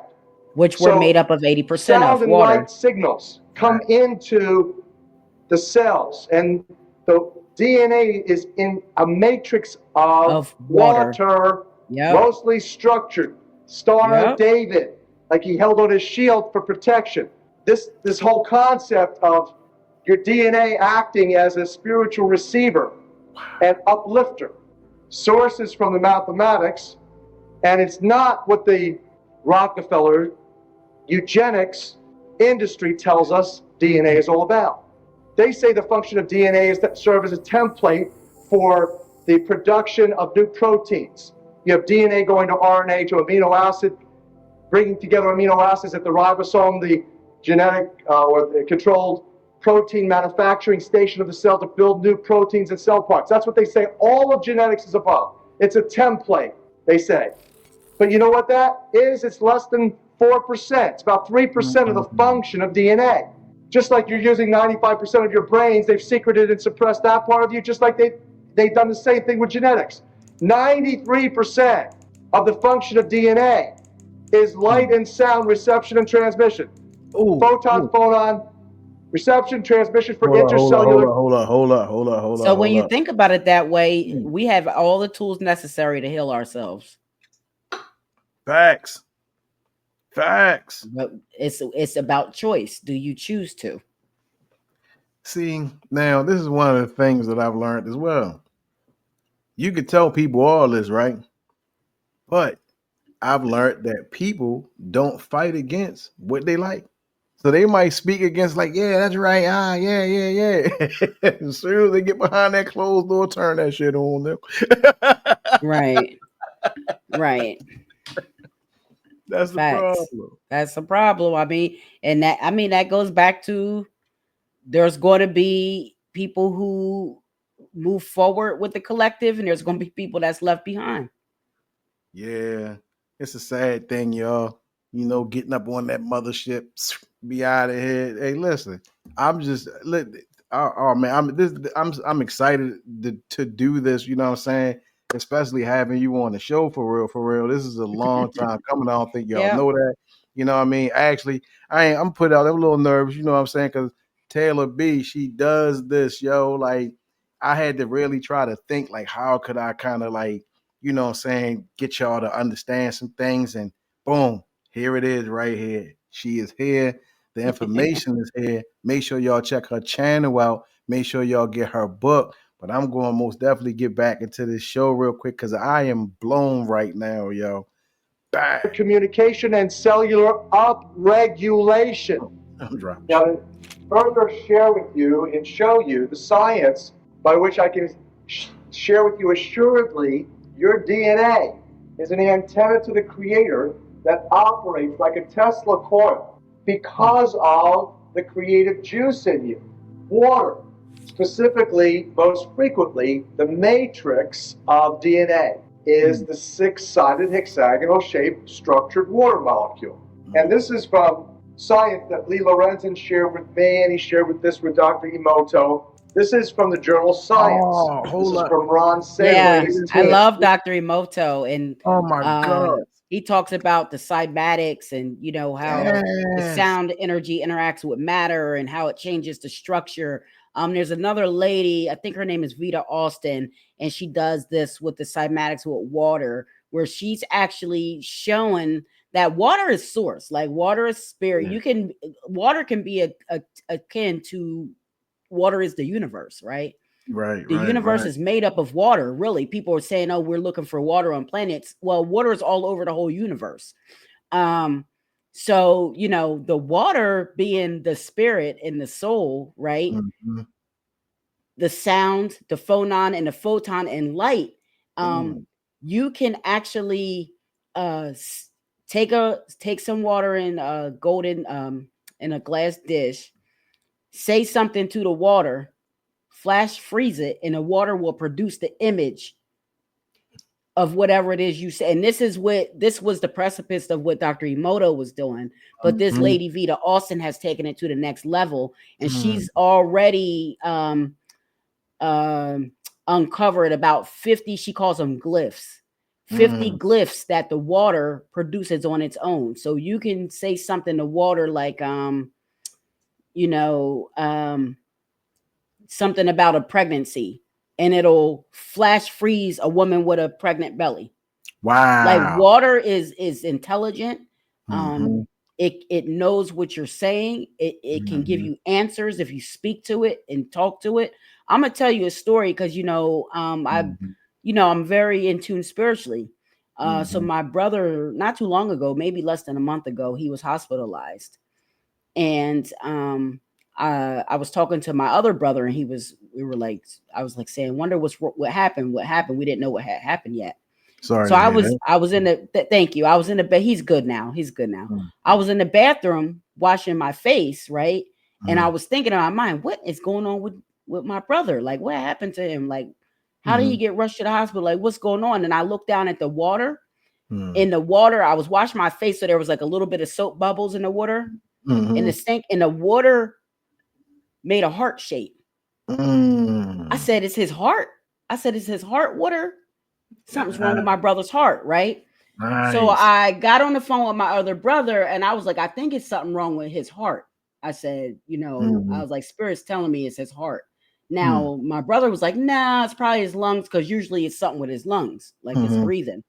Which were made up of 80% of sound and water. light signals come into the cells, and the DNA is in a matrix of water mostly structured. Star of David, like he held on his shield for protection. This whole concept of your DNA acting as a spiritual receiver and uplifter. Sources from the mathematics, and it's not what the Rockefeller eugenics industry tells us DNA is all about. They say the function of DNA is to serve as a template for the production of new proteins. You have DNA going to RNA to amino acid, bringing together amino acids at the ribosome, the genetic or the controlled protein manufacturing station of the cell to build new proteins and cell parts. That's what they say all of genetics is about. It's a template, they say. But you know what that is? It's less than 4%. It's about 3% of the function of DNA. Just like you're using 95% of your brains, they've secreted and suppressed that part of you, just like they've done the same thing with genetics. 93% of the function of DNA is light and sound reception and transmission. Photon, reception, transmission for intercellular. Hold up. So when you think about it that way, we have all the tools necessary to heal ourselves. Facts. But it's about choice. Do you choose to? See, now this is one of the things that I've learned as well. You could tell people all this, right? But I've learned that people don't fight against what they like. So they might speak against, like, yeah, that's right. Yeah. As soon as they get behind that closed door, turn that shit on them. Right. That's the problem. That's the problem. I mean, that goes back to there's going to be people who move forward with the collective, and there's going to be people that's left behind. Yeah, it's a sad thing, y'all. You know, getting up on that mothership, be out of here. Hey, listen, I'm just, oh man, I'm excited to do this. You know what I'm saying? Especially having you on the show for real. This is a long time coming. I don't think y'all know that. You know what I mean? Actually, I'm put out. I'm a little nervous. You know what I'm saying? Because Taylor B, she does this, yo. Like, I had to really try to think, like, how could I kind of like, you know what I'm saying, get y'all to understand some things, and boom, here it is right here. She is here. The information is here. Make sure y'all check her channel out. Make sure y'all get her book. But I'm going to most definitely get back into this show real quick because I am blown right now, yo. Bang. Communication and cellular upregulation. I'm dropping. Now, to further share with you and show you the science by which I can share with you assuredly, your DNA is an antenna to the Creator that operates like a Tesla coil because of the creative juice in you. Water, specifically, most frequently, the matrix of DNA is the six-sided hexagonal shaped structured water molecule. And this is from science that Lee Lorenzen shared with me, and he shared with Dr. Emoto. This is from the journal Science. Oh, This hold is up. from Ron Yeah, Saylor's I team. love Dr. Emoto, and Oh my God. he talks about the cymatics and how the sound energy interacts with matter and how it changes the structure. There's another lady, I think her name is Vita Austin, and she does this with the cymatics with water, where she's actually showing that water is source, like water is spirit. Water can be akin to water is the universe, right? Right. The universe is made up of water. Really, people are saying, "Oh, we're looking for water on planets." Well, water is all over the whole universe. So the water being the spirit and the soul, right? Mm-hmm. The sound, the phonon, and the photon and light. You can actually take some water in a golden in a glass dish, say something to the water, flash freeze it, and the water will produce the image of whatever it is you say. And this was the precipice of what Dr. Emoto was doing. But this lady Vita Austin has taken it to the next level, and she's already uncovered about 50, she calls them glyphs. 50 glyphs that the water produces on its own. So you can say something to water like something about a pregnancy, and it'll flash freeze a woman with a pregnant belly. Wow. Like water is intelligent. It knows what you're saying. It can give you answers if you speak to it and talk to it. I'm gonna tell you a story because I'm very in tune spiritually. So my brother, not too long ago, maybe less than a month ago, he was hospitalized, and I was talking to my other brother, and I was like saying, wonder what happened. What happened? We didn't know what had happened yet. Sorry. So I was in the thank you. I was in the bed. He's good now. I was in the bathroom washing my face, right? And I was thinking in my mind, what is going on with my brother? Like, what happened to him? Like, how did he get rushed to the hospital? Like, what's going on? And I looked down at the water. In the water, I was washing my face, so there was like a little bit of soap bubbles in the water. In the sink, and the water made a heart shape. I said, it's his heart. It's his heart water. Something's wrong with my brother's heart, right? Nice. So I got on the phone with my other brother, and I was like, I think it's something wrong with his heart. I said, I was like, Spirit's telling me it's his heart. Now, my brother was like, nah, it's probably his lungs, because usually it's something with his lungs, like his breathing.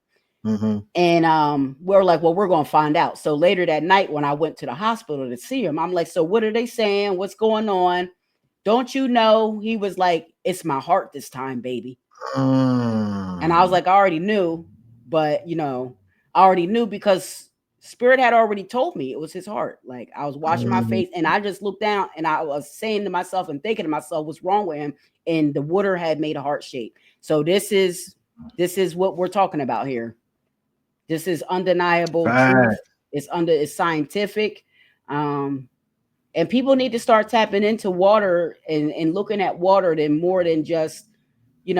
And we're like, well, we're going to find out. So later that night, when I went to the hospital to see him, I'm like, so what are they saying? What's going on? Don't you know? He was like, it's my heart this time, baby. And I was like, I already knew, but I already knew because Spirit had already told me it was his heart. Like, I was washing my face, and I just looked down, and I was saying to myself and thinking to myself, what's wrong with him? And the water had made a heart shape. So this is what we're talking about here. This is undeniable truth. It's scientific. And people need to start tapping into water and looking at water than more than just,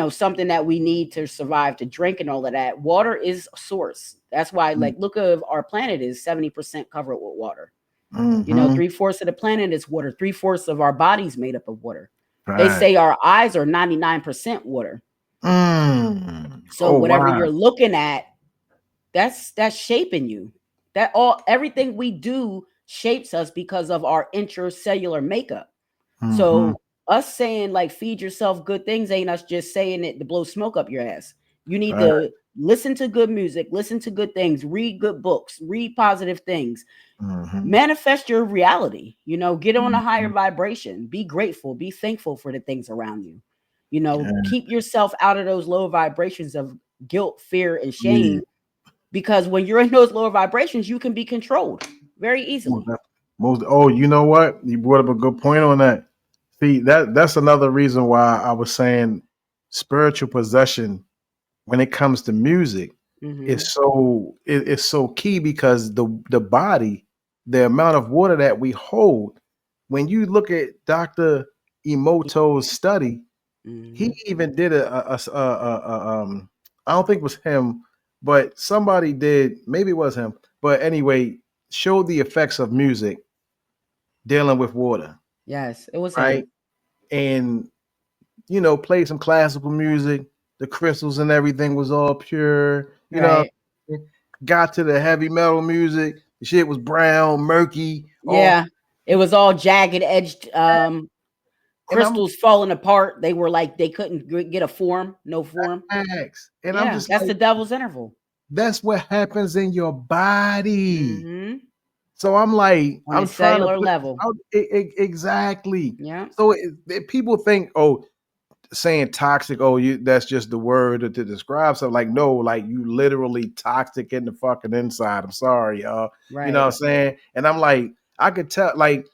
something that we need to survive, to drink and all of that. Water is a source. That's why, like, look at our planet is 70% covered with water. 3/4 of the planet is water. 3/4 of our bodies made up of water. They say our eyes are 99% water. So whatever you're looking at, that's shaping you. Everything we do shapes us because of our intracellular makeup. So us saying, like, feed yourself good things ain't us just saying it to blow smoke up your ass. You need to Listen to good music, listen to good things, read good books, read positive things, Mhm. manifest your reality, get on a higher Mhm. vibration, be grateful, be thankful for the things around you, Yeah. keep yourself out of those low vibrations of guilt, fear, and Yeah. shame, because when you're in those lower vibrations, you can be controlled very easily. Oh, you know what? You brought up a good point on that. See, that's another reason why I was saying spiritual possession when it comes to music Mm-hmm. it's so key, because the body, the amount of water that we hold, when you look at Dr. Emoto's study, Mm-hmm. he even did I don't think it was him, but somebody did, maybe it was him, but anyway, showed the effects of music dealing with water, Yes, it was him. right? And played some classical music. The crystals and everything was all pure. Right. Got to the heavy metal music. The shit was brown, murky, all. Yeah. It was all jagged edged And I'm crystals falling apart. They were like they couldn't get a form, no form. and I'm Yeah, just that's like, the devil's interval. that's what happens in your body. Mm-hmm. So I'm like, On a I'm trying to cellular put this level. out. Exactly. Yeah. So people think, oh, saying toxic, oh, that's just the word to describe something. Like, no, like, you literally toxic in the fucking inside. I'm sorry, y'all. You know what Right. I'm saying? And I'm like, I could tell, like,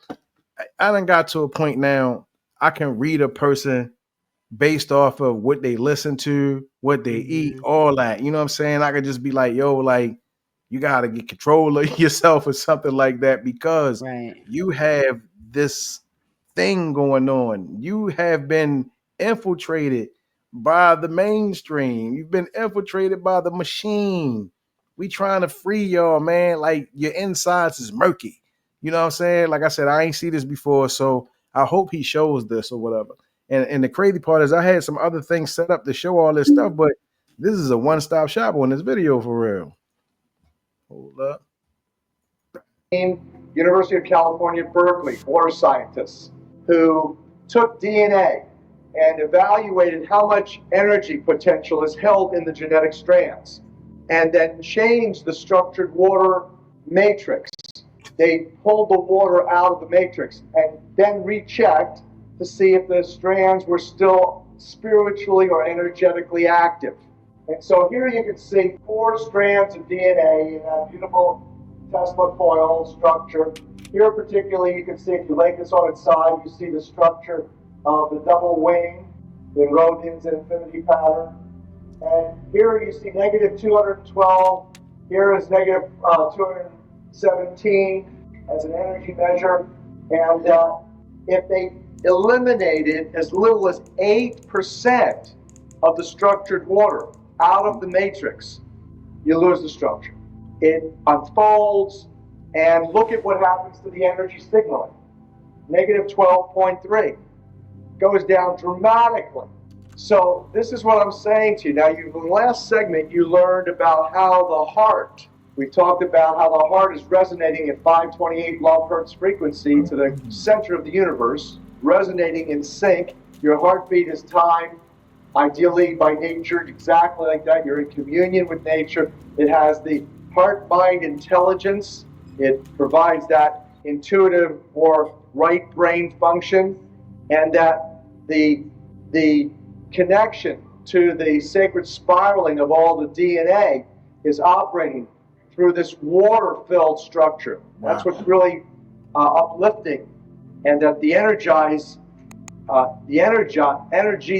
I done got to a point now, I can read a person based off of what they listen to, what they eat, Mm-hmm. all that. You know what I'm saying? I could just be like, yo, like, you got to get control of yourself or something like that, because Right. you have this thing going on. You have been infiltrated by the mainstream. You've been infiltrated by the machine. We trying to free y'all, man. Like, your insides is murky. You know what I'm saying? Like I said, I ain't see this before, so I hope he shows this or whatever. And the crazy part is, I had some other things set up to show all this stuff, but this is a one-stop shop on this video for real. Hold up. University of California, Berkeley, water scientists who took DNA and evaluated how much energy potential is held in the genetic strands, and then changed the structured water matrix. They pulled the water out of the matrix and then rechecked to see if the strands were still spiritually or energetically active. And so here you can see 4 strands of DNA in that beautiful Tesla coil structure. Here particularly, you can see, if you lay this on its side, you see the structure of the double wing in Rodin's infinity pattern. And here you see negative 212. Here is negative 217 as an energy measure. And if they eliminated as little as 8% of the structured water out of the matrix, you lose the structure. It unfolds, and look at what happens to the energy signaling. Negative 12.3 goes down dramatically. So this is what I'm saying to you. Now, in the last segment, you learned about how the heart, we talked about how the heart is resonating at 528 love hertz frequency to the center of the universe, resonating in sync. Your heartbeat is timed, ideally by nature, exactly like that. You're in communion with nature. It has the heart-mind intelligence. It provides that intuitive or right brain function, and that the connection to the sacred spiraling of all the DNA is operating through this water-filled structure. Wow. That's what's really uplifting, and that the energy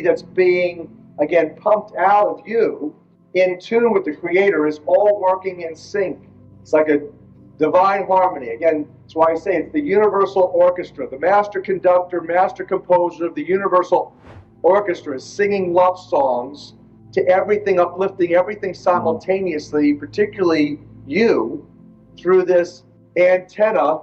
that's being, again, pumped out of you in tune with the Creator is all working in sync. It's like a divine harmony. Again, that's why I say it's the universal orchestra. The master conductor, master composer of the universal orchestra is singing love songs to everything, uplifting everything simultaneously, particularly you, through this antenna,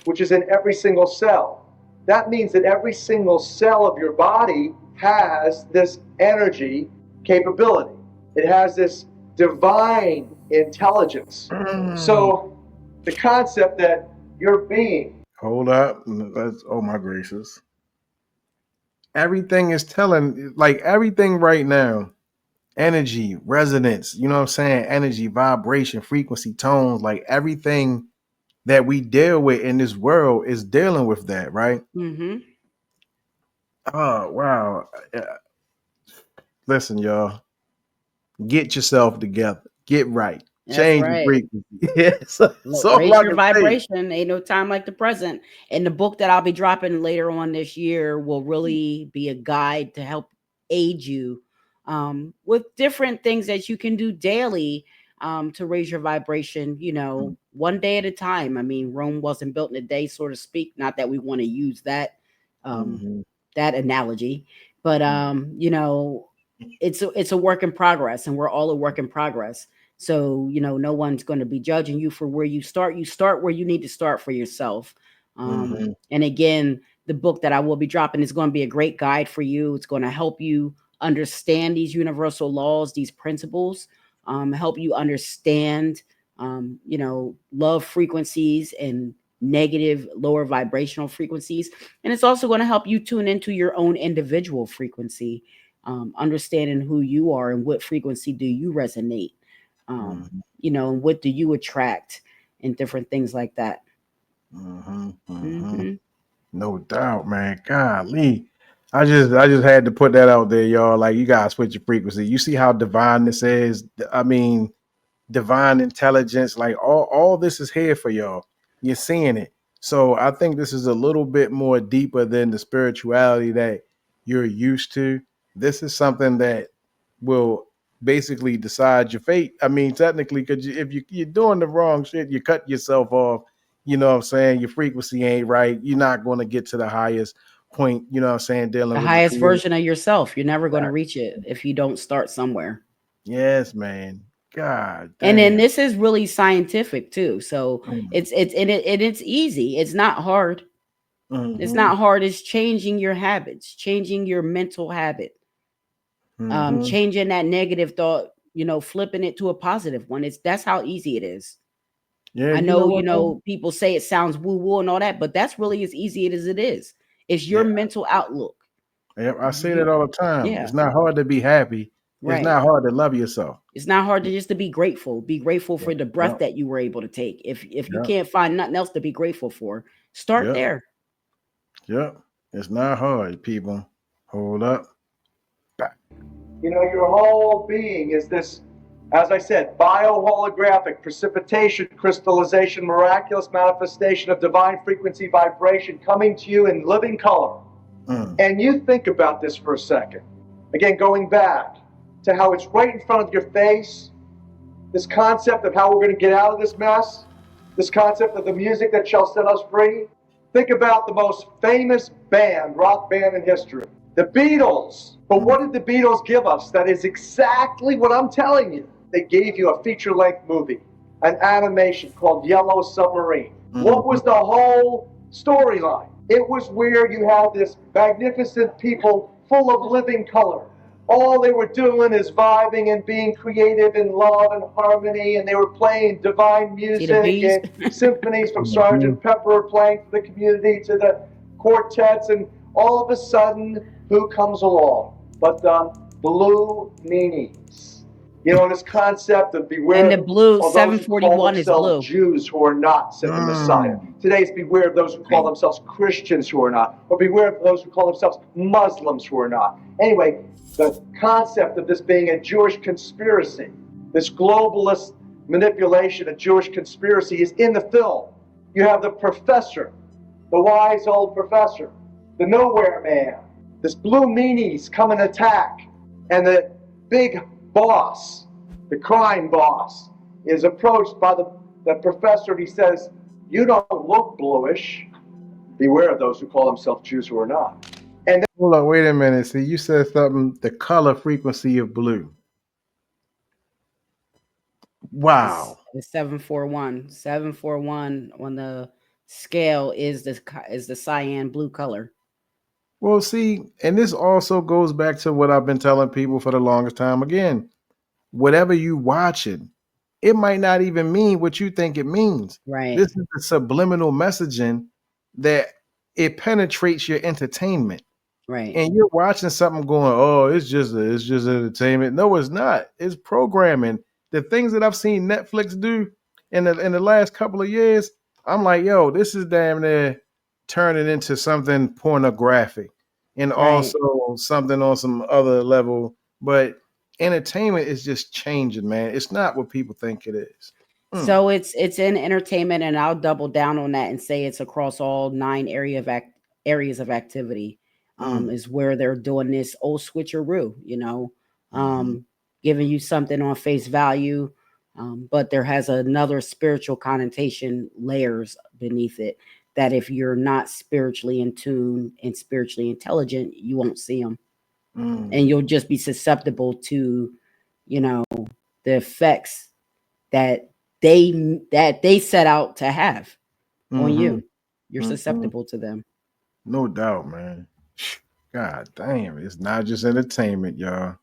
which is in every single cell. That means that every single cell of your body has this energy capability. It has this divine intelligence. So the concept that your being. Hold up. That's, oh my gracious. Everything is telling, like, everything right now energy, resonance, you know what I'm saying? Energy, vibration, frequency, tones, like everything that we deal with in this world is dealing with that, right? Mm-hmm. Oh, wow. Listen, y'all, get yourself together, get right, That's change your right. frequency. Yes, that's Look, all raise I your can say. vibration. Ain't no time like the present. And the book that I'll be dropping later on this year will really be a guide to help aid you with different things that you can do daily to raise your vibration, you know, one day at a time. I mean, Rome wasn't built in a day, so to speak. Not that we want to use that Mhm. that analogy, but you know, it's a work in progress, and we're all a work in progress. So, you know, no one's going to be judging you for where you start. You start where you need to start for yourself. Mhm. And again, the book that I will be dropping is going to be a great guide for you. It's going to help you understand these universal laws, these principles, help you understand, you know, love frequencies and negative, lower vibrational frequencies. And it's also going to help you tune into your own individual frequency, understanding who you are and what frequency do you resonate, Mhm. you know, and what do you attract and different things like that. Mhm. Mhm. Hmm. No doubt, man. Golly. I just had to put that out there, y'all. Like, you guys switch your frequency. You see how divine this is? I mean, divine intelligence, like all this is here for y'all. You're seeing it. So I think this is a little bit more deeper than the spirituality that you're used to. This is something that will basically decide your fate. I mean, technically, because if you're doing the wrong shit, you cut yourself off. You know what I'm saying? Your frequency ain't right. You're not going to get to the highest point. You know what I'm saying? The Dealing with the highest creator. version of yourself. You're never going to reach it if you don't start somewhere. Yes, man. God And then damn. this is really scientific too. So Mm-hmm. it's easy. It's not hard. It's Mm-hmm. not hard. It's changing your habits, changing your mental habit, Mm-hmm. changing that negative thought, you know, flipping it to a positive one. That's how easy it is. Yeah, I you know know, you what though? know, people say it sounds woo woo and all that, but that's really as easy as it is. It's your Yeah, mental outlook. yeah, I say You, that all the time. yeah, It's not hard to be happy. It's right. not hard to love yourself. It's not hard to just to be grateful. Be grateful Yeah, for the yeah, breath that you were able to take. If you yeah, can't find nothing else to be grateful for, start yeah, there. yeah. It's not hard, people. Hold up. Back. You know, your whole being is this, as I said, bioholographic precipitation, crystallization, miraculous manifestation of divine frequency vibration coming to you in living color. Mm, And you think about this for a second. Again, going back to how it's right in front of your face, this concept of how we're going to get out of this mess, this concept of the music that shall set us free. Think about the most famous band, rock band in history, the Beatles. But mm, what did the Beatles give us? That is exactly what I'm telling you. They gave you a feature-length movie, an animation called Yellow Submarine. What mm, was the whole storyline? It was where you had this magnificent people full of living color. All they were doing is vibing and being creative in love and harmony, and they were playing divine See the music bees? and symphonies from mhm. Sergeant Pepper playing for the community to the quartets, and all of a sudden, who comes along but the blue meanies? You know, this concept of And the beware blue of those who call 741 is themselves blue. Jews who are not, said the Messiah. Mm. Today it's beware of those who call themselves Christians who are not, or beware of those who call themselves Muslims who are not. Anyway, the concept of this being a Jewish conspiracy, this globalist manipulation, a Jewish conspiracy, is in the film. You have the professor, the wise old professor, the nowhere man, this blue meanies come and attack, and the big boss, the crime boss, is approached by the professor, and he says, "You don't look bluish. Beware of those who call themselves Jews who are not." And Hold up, wait a minute. See, you said something, the color frequency of blue. Wow. The 741. 741 on the scale is the cyan blue color. Well, see, and this also goes back to what I've been telling people for the longest time. Again, whatever you watching, it might not even mean what you think it means. Right. This is the subliminal messaging that it penetrates your entertainment. Right. and you're watching something going, oh, it's just entertainment. No, it's not. It's programming. The things that I've seen Netflix do in the last couple of years, I'm like, yo, this is damn near turning into something pornographic, and Right. also something on some other level. But entertainment is just changing, man. It's not what people think it is. So it's in entertainment, and I'll double down on that and say it's across all 9 areas of activity. Is where they're doing this old switcheroo, giving you something on face value, but there has another spiritual connotation layers beneath it that if you're not spiritually in tune and spiritually intelligent, you won't see them, and you'll just be susceptible to, the effects that they set out to have on you. You're susceptible to them. No doubt, man. God damn, it's not just entertainment, y'all.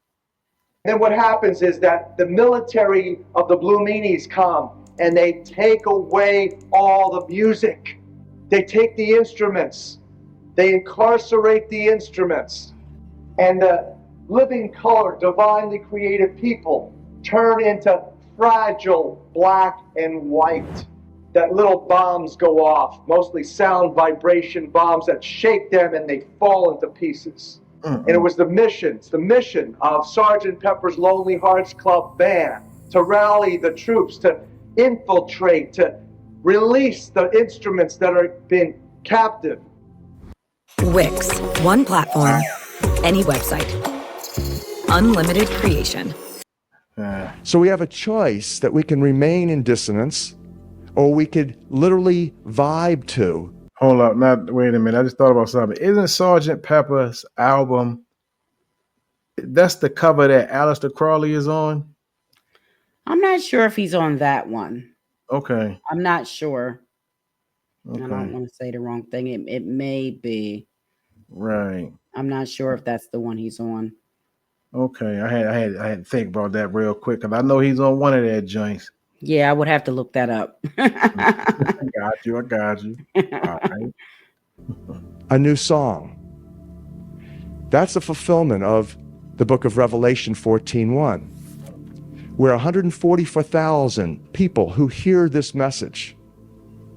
Then what happens is that the military of the Blue Meanies come and they take away all the music. They take the instruments. They incarcerate the instruments. And the living color, divinely created people turn into fragile black and white. That little bombs go off, mostly sound vibration bombs that shake them and they fall into pieces. And it was the mission of Sergeant Pepper's Lonely Hearts Club Band to rally the troops, to infiltrate, to release the instruments that are being captive. Wix, one platform, any website, unlimited creation. So we have a choice that we can remain in dissonance, or we could literally vibe to. Hold up, wait a minute. I just thought about something. Isn't Sergeant Pepper's album, that's the cover that Aleister Crowley is on? I'm not sure if he's on that one. Okay. I'm not sure. Okay. I don't want to say the wrong thing. It may be. Right. I'm not sure if that's the one he's on. Okay. I had to think about that real quick because I know he's on one of their joints. Yeah, I would have to look that up. I got you. All right. A new song. That's a fulfillment of the book of Revelation 14:1, where 144,000 people who hear this message,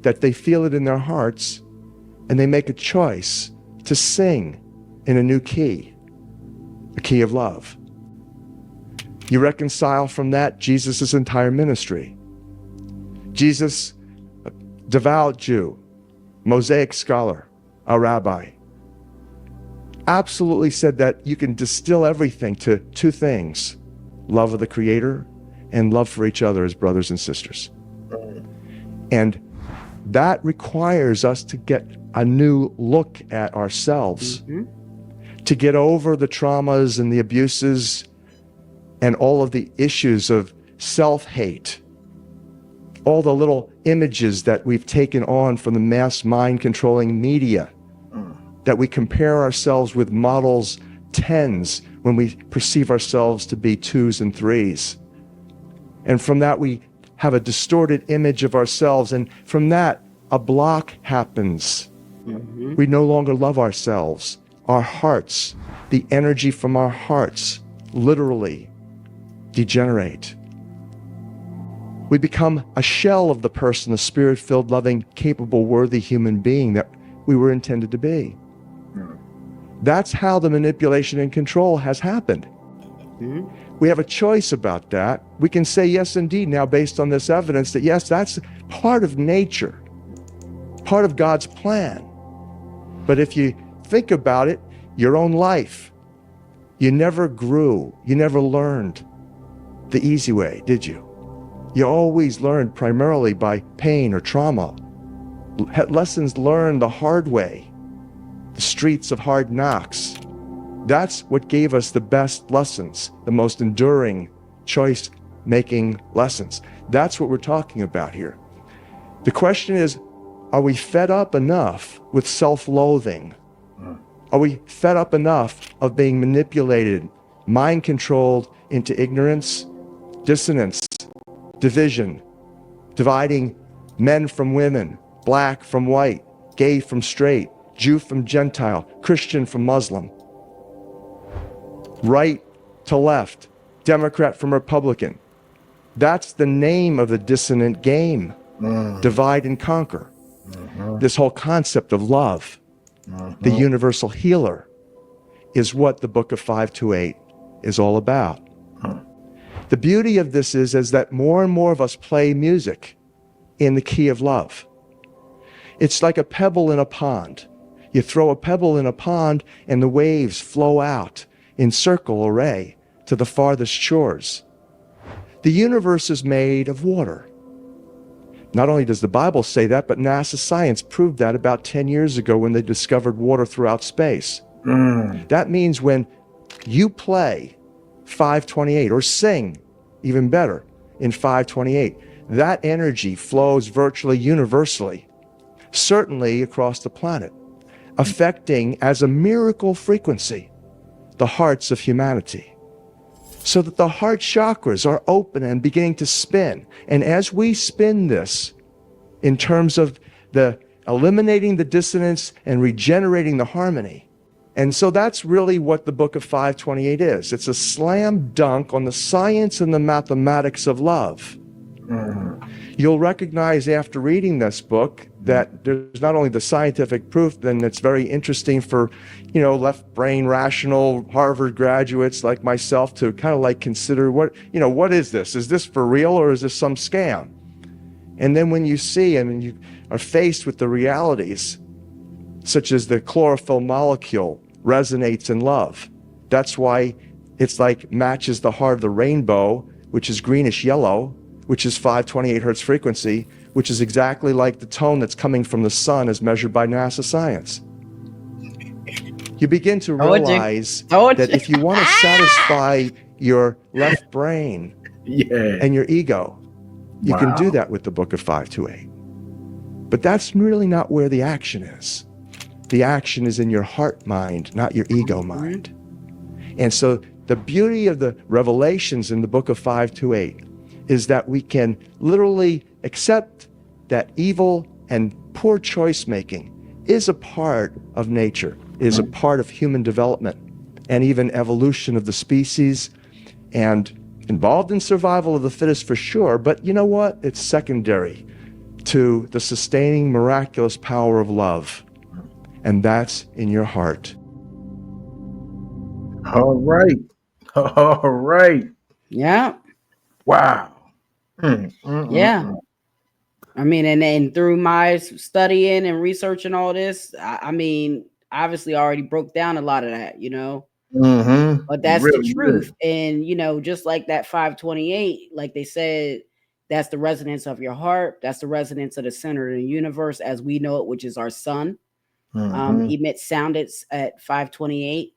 that they feel it in their hearts, and they make a choice to sing in a new key, a key of love. You reconcile from that Jesus' entire ministry. Jesus, a devout Jew, Mosaic scholar, a rabbi, absolutely said that you can distill everything to 2 things: love of the Creator and love for each other as brothers and sisters. And that requires us to get a new look at ourselves, to get over the traumas and the abuses and all of the issues of self-hate, all the little images that we've taken on from the mass mind-controlling media, that we compare ourselves with models 10s when we perceive ourselves to be 2s and 3s. And from that, we have a distorted image of ourselves, and from that, a block happens. We no longer love ourselves. Our hearts, the energy from our hearts, literally degenerate. We become a shell of the person, the spirit-filled, loving, capable, worthy human being that we were intended to be. That's how the manipulation and control has happened. We have a choice about that. We can say yes, indeed, now based on this evidence, that yes, that's part of nature, part of God's plan. But if you think about it, your own life, you never grew, you never learned the easy way, did you? You always learned primarily by pain or trauma. Lessons learned the hard way, the streets of hard knocks. That's what gave us the best lessons, the most enduring choice-making lessons. That's what we're talking about here. The question is, are we fed up enough with self-loathing? Are we fed up enough of being manipulated, mind-controlled into ignorance, dissonance, division, dividing men from women, black from white, gay from straight, Jew from Gentile, Christian from Muslim? right to left, Democrat from Republican. That's the name of the dissonant game. Divide and conquer. This whole concept of love, the universal healer, is what the book of 528 is all about. The beauty of this is that more and more of us play music in the key of love. It's like a pebble in a pond. You throw a pebble in a pond and the waves flow out in circle array to the farthest shores. The universe is made of water. Not only does the Bible say that, but NASA science proved that about 10 years ago when they discovered water throughout space. That means when you play 528 or sing, even better, in 528, that energy flows virtually universally, certainly across the planet, affecting as a miracle frequency the hearts of humanity, so that the heart chakras are open and beginning to spin. And as we spin this in terms of the eliminating the dissonance and regenerating the harmony, and so that's really what the book of 528 is. It's a slam dunk on the science and the mathematics of love. You'll recognize after reading this book that there's not only the scientific proof, then it's very interesting for, left brain rational Harvard graduates like myself to kind of like consider what is this? Is this for real or is this some scam? And then when you see and you are faced with the realities, such as the chlorophyll molecule resonates in love. That's why it's like matches the heart of the rainbow, which is greenish yellow, which is 528 hertz frequency, which is exactly like the tone that's coming from the sun as measured by NASA science. You begin to realize that if you want to satisfy your left brain and your ego, you can do that with the book of 528. But that's really not where the action is. The action is in your heart mind, not your ego mind. And so the beauty of the revelations in the book of 528 is that we can literally accept that evil and poor choice making is a part of nature, is a part of human development and even evolution of the species, and involved in survival of the fittest for sure. But you know what? It's secondary to the sustaining miraculous power of love. And that's in your heart. All right. All right. Yeah. Wow. Yeah. I mean, and through my studying and researching all this, I mean, obviously I already broke down a lot of that, but that's really, the truth. Really. And, just like that 528, like they said, that's the resonance of your heart. That's the resonance of the center of the universe as we know it, which is our sun. Emits sound at 528.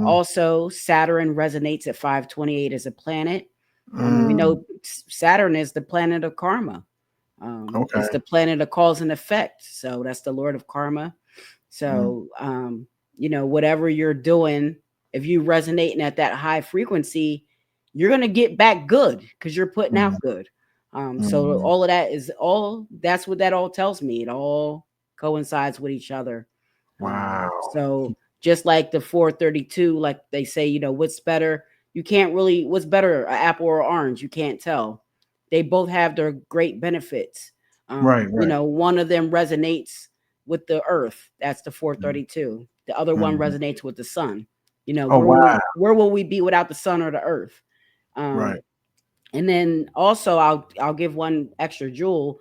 Also, Saturn resonates at 528 as a planet. We know Saturn is the planet of karma. It's the planet of cause and effect. So that's the Lord of karma. So, whatever you're doing, if you resonating at that high frequency, you're going to get back good because you're putting out good. So all of that that's what that all tells me. It all coincides with each other. Wow. So just like the 432, like they say, what's better? What's better, an apple or orange? You can't tell. They both have their great benefits. Right. One of them resonates with the earth. That's the 432. The other one resonates with the sun. Where will we be without the sun or the earth? Right. And then also I'll give one extra jewel.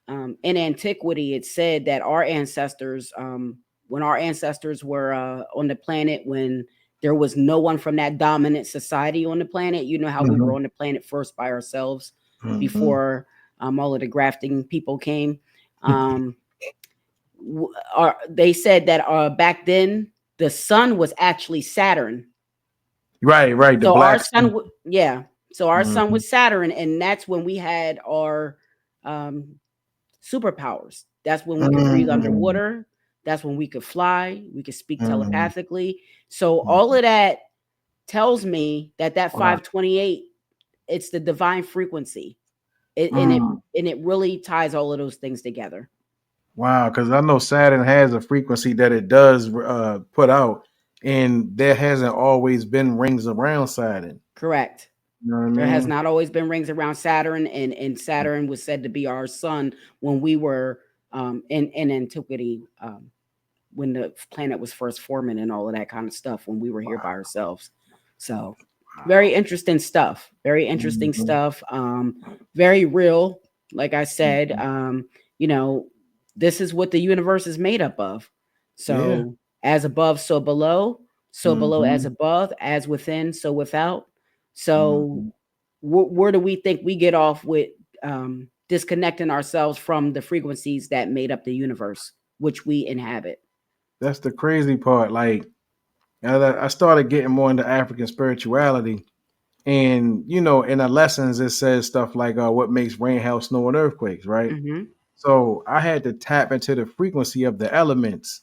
In antiquity, it said that our ancestors, when our ancestors were on the planet, when there was no one from that dominant society on the planet, how we were on the planet first by ourselves before all of the grafting people came. They said that back then the sun was actually Saturn. Right. So our sun, So our sun was Saturn, and that's when we had our superpowers. That's when we could breathe underwater. That's when we could fly. We could speak telepathically. So all of that tells me that 528, it's the divine frequency. And it really ties all of those things together. Wow, because I know Saturn has a frequency that it does put out, and there hasn't always been rings around Saturn. Correct. You know what I mean? There has not always been rings around Saturn, and Saturn was said to be our sun when we were in antiquity, when the planet was first forming and all of that kind of stuff, when we were here by ourselves. So very interesting stuff. Very interesting stuff. Very real. Like I said, you know, this is what the universe is made up of. So as above, so below as above, as within, so without. So where do we think we get off with disconnecting ourselves from the frequencies that made up the universe, which we inhabit? That's the crazy part. Like, I started getting more into African spirituality, and you know, in the lessons it says stuff like what makes rain, hail, snow, and earthquakes, right? So I had to tap into the frequency of the elements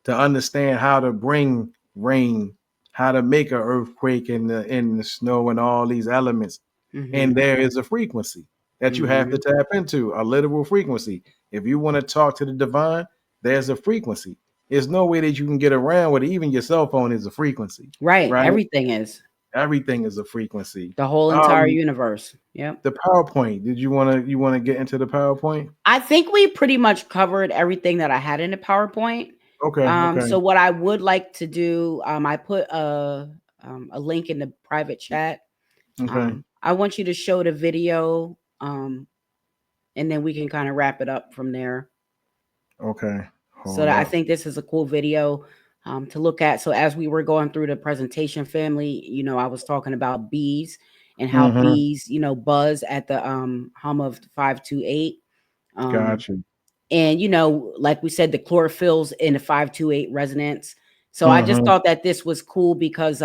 to understand how to bring rain, how to make an earthquake in the snow and all these elements. And there is a frequency that you have to tap into, a literal frequency. If you want to talk to the divine, there's a frequency. There's no way that you can get around with it. Even your cell phone is a frequency. Right. Everything is. Everything is a frequency. The whole entire universe. Yeah. The PowerPoint. Did you want to get into the PowerPoint? I think we pretty much covered everything that I had in the PowerPoint. Okay. So what I would like to do, I put a link in the private chat. Okay. I want you to show the video, and then we can kind of wrap it up from there. Okay. I think this is a cool video to look at. So as we were going through the presentation, family, you know, I was talking about bees and how bees, you know, buzz at the hum of 528. Gotcha. And, you know, like we said, the chlorophylls in the 528 resonance. So I just thought that this was cool because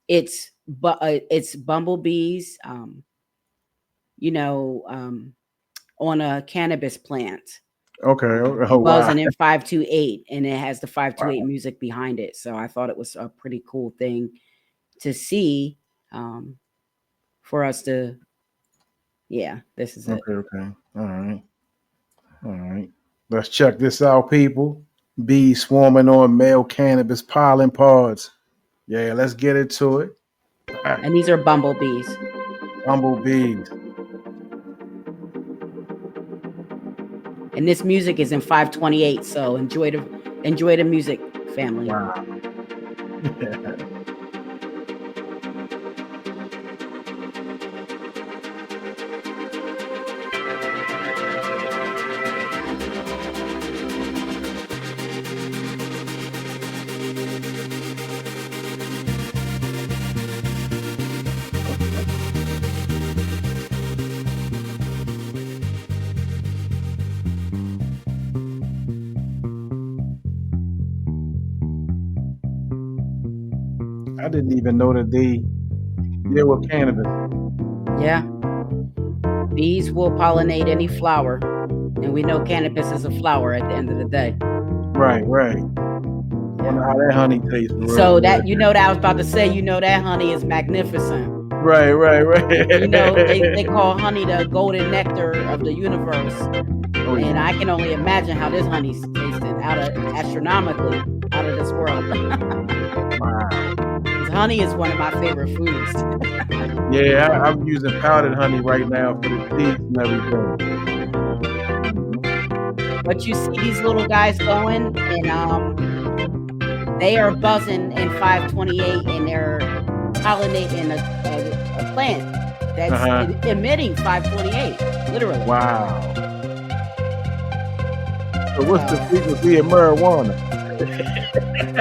it's bumblebees, you know, on a cannabis plant. Okay. Oh, buzzing wow. in 528, and it has the 528 music behind it. So I thought it was a pretty cool thing to see for us to, this is it. Okay. All right. Let's check this out, people. Bees swarming on male cannabis pollen pods. Yeah, let's get into it. Right. And these are bumblebees. Bumblebees. And this music is in 528, so enjoy the music, family. Wow. I didn't even know that they were cannabis. Yeah. Bees will pollinate any flower. And we know cannabis is a flower at the end of the day. Right. Wonder how that honey tastes. So that, you know, that I was about to say, you know, that honey is magnificent. Right. You know, they call honey the golden nectar of the universe. Oh, yeah. And I can only imagine how this honey's tasting astronomically out of this world. Wow. Honey is one of my favorite foods. Yeah, I'm using powdered honey right now for the teeth and everything. But you see these little guys going, and they are buzzing in 528, and they're pollinating a plant that's emitting 528, literally. Wow. So what's the frequency of marijuana?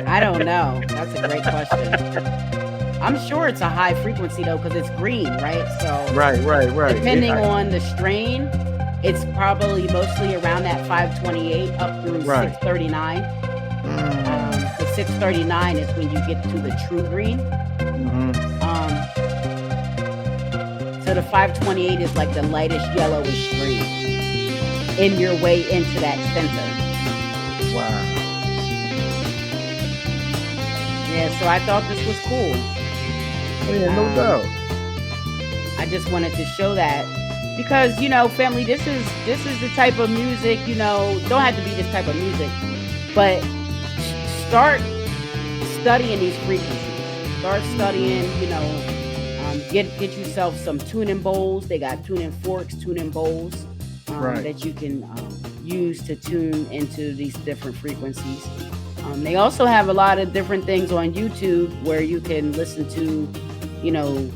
I don't know. That's a great question. I'm sure it's a high frequency though, because it's green, right? So right. Depending on the strain, it's probably mostly around that 528 up through 639. The 639 is when you get to the true green. So the 528 is like the lightest yellowish green in your way into that center. Wow. Yeah, so I thought this was cool. Yeah, no doubt. I just wanted to show that because, you know, family, this is the type of music, you know, don't have to be this type of music, but start studying these frequencies. Start studying, you know, get yourself some tuning bowls. They got tuning forks, tuning bowls that you can use to tune into these different frequencies. They also have a lot of different things on YouTube where you can listen to, you know,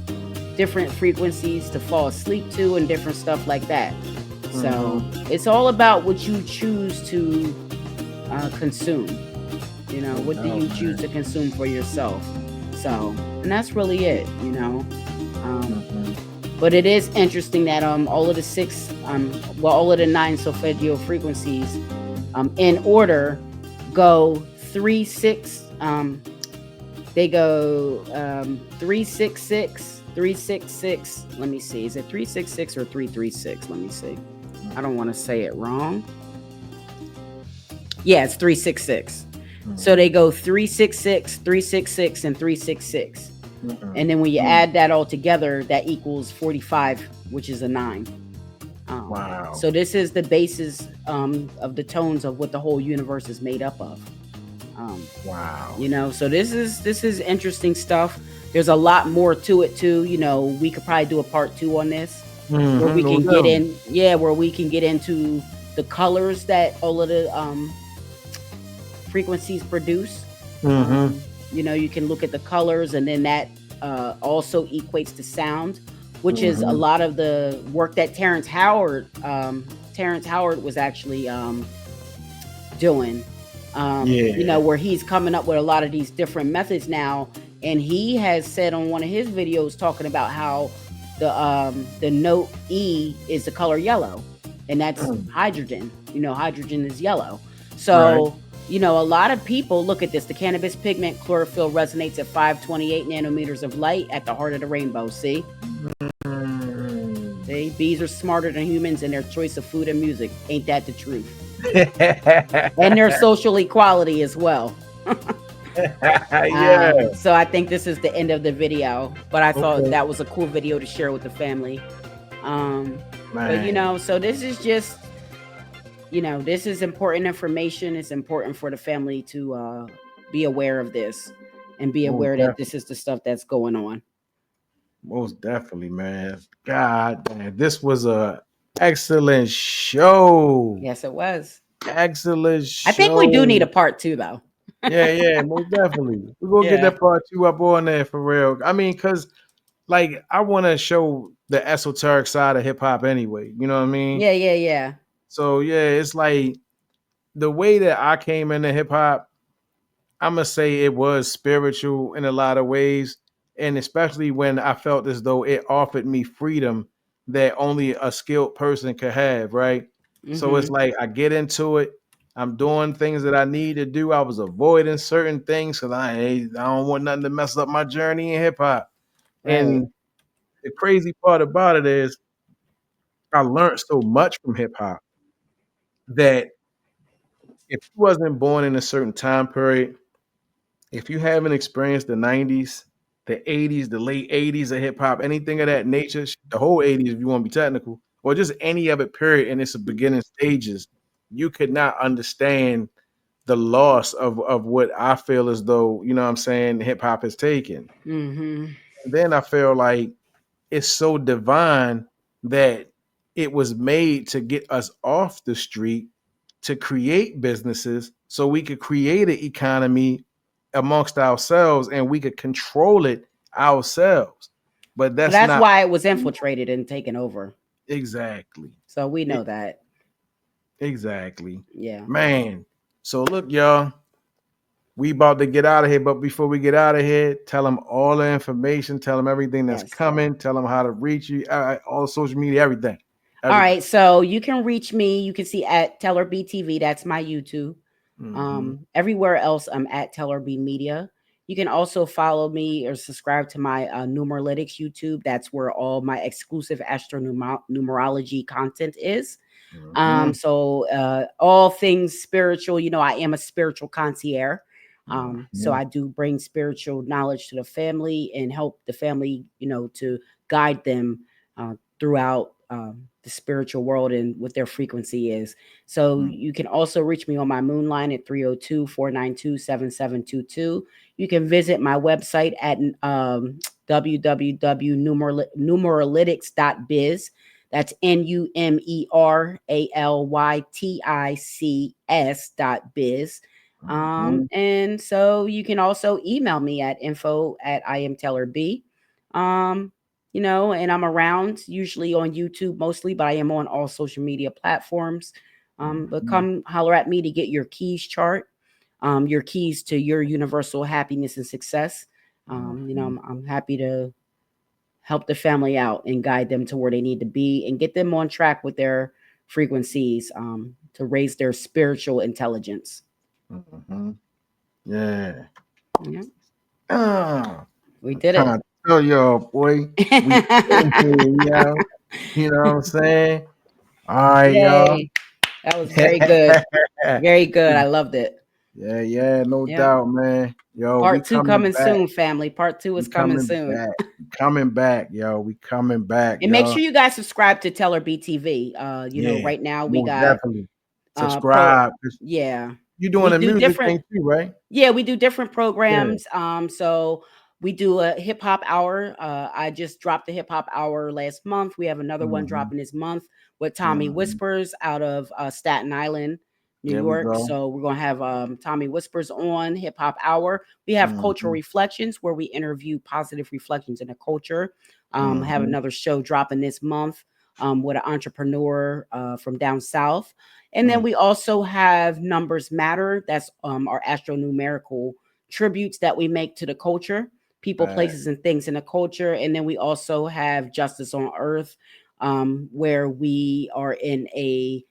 different frequencies to fall asleep to and different stuff like that. So it's all about what you choose to consume. You know, what do you choose to consume for yourself? So, and that's really it, you know. But it is interesting that all of the six, all of the 9 solfeggio frequencies, in order, go 3 6. They go 366, 366. Let me see. Is it 366 or 336? Let me see. I don't want to say it wrong. Yeah, it's 366. So they go 366, 366, and 366. And then when you add that all together, that equals 45, which is a 9. Wow. So this is the basis of the tones of what the whole universe is made up of. Wow. You know, so this is interesting stuff. There's a lot more to it too. You know, we could probably do a part 2 on this, where we can get in, where we can get into the colors that all of the frequencies produce. You know, you can look at the colors, and then that also equates to sound, which is a lot of the work that Terrence Howard was actually doing. You know, where he's coming up with a lot of these different methods now, and he has said on one of his videos talking about how the note E is the color yellow, and that's hydrogen. You know, hydrogen is yellow. So you know, a lot of people look at this. The cannabis pigment chlorophyll resonates at 528 nanometers of light at the heart of the rainbow. See? See? Bees are smarter than humans in their choice of food and music. Ain't that the truth? And their social equality as well. So I think this is the end of the video, but I thought that was a cool video to share with the family. But you know, so this is just, you know, this is important information. It's important for the family to be aware of this and be aware that this is the stuff that's going on. Most definitely, man. God damn, this was a excellent show. Yes, it was. Excellent show. I think we do need a part 2 though. Yeah, most definitely. We're gonna get that part 2 up on there for real. I mean, cause like I want to show the esoteric side of hip hop anyway. You know what I mean? Yeah. So yeah, it's like the way that I came into hip hop, I'm gonna say it was spiritual in a lot of ways, and especially when I felt as though it offered me freedom that only a skilled person could have, right? So it's like I get into it, I'm doing things that I need to do. I was avoiding certain things because I don't want nothing to mess up my journey in hip hop. And the crazy part about it is I learned so much from hip hop that if you wasn't born in a certain time period, if you haven't experienced the 90s, the 80s, the late 80s of hip hop, anything of that nature, the whole 80s, if you want to be technical, or just any of it period in its beginning stages, you could not understand the loss of what I feel as though, you know what I'm saying, hip hop has taken. And then I feel like it's so divine that it was made to get us off the street to create businesses so we could create an economy amongst ourselves and we could control it ourselves. But that's not why it was infiltrated and taken over. Exactly. So we know that. Exactly. Yeah. Man. So look, y'all, we about to get out of here. But before we get out of here, tell them all the information. Tell them everything that's coming. Tell them how to reach you. All social media, everything. All right. So you can reach me. You can see at Teller B TV. That's my YouTube. Everywhere else, I'm at Teller B Media. You can also follow me or subscribe to my Numerologics YouTube. That's where all my exclusive Astro-Numerology content is. So all things spiritual, you know, I am a spiritual concierge. So I do bring spiritual knowledge to the family and help the family, you know, to guide them throughout the spiritual world and what their frequency is. So you can also reach me on my moon line at 302-492-7722. You can visit my website at www.numerolitics.biz. That's numerallytics.biz. And so you can also email me at info@IamTaylorB. You know, and I'm around usually on YouTube mostly, but I am on all social media platforms. But come holler at me to get your keys chart, your keys to your universal happiness and success. You know, I'm happy to help the family out and guide them to where they need to be and get them on track with their frequencies, to raise their spiritual intelligence. Yeah. We did it. I tell y'all, boy. We yo. You know what I'm saying? All right, y'all. That was very good. Very good. I loved it. Yeah, no doubt, man. Yo, Part 2 coming back. soon, family. Part 2 is coming soon. Back. Coming back, yo. We coming back. And make sure you guys subscribe to Teller BTV. You know, right now we got definitely subscribe. Yeah. You're doing a music thing too, right? Yeah, we do different programs. So we do a hip hop hour. I just dropped the hip hop hour last month. We have another one dropping this month with Tommy Whispers out of Staten Island, New York. So we're gonna have Tommy Whispers on hip hop hour. We have cultural reflections where we interview positive reflections in the culture. Have another show dropping this month with an entrepreneur from down south. And then we also have Numbers Matter. That's our astro-numerical tributes that we make to the culture, people, places, and things in the culture. And then we also have Justice on Earth, where we are in a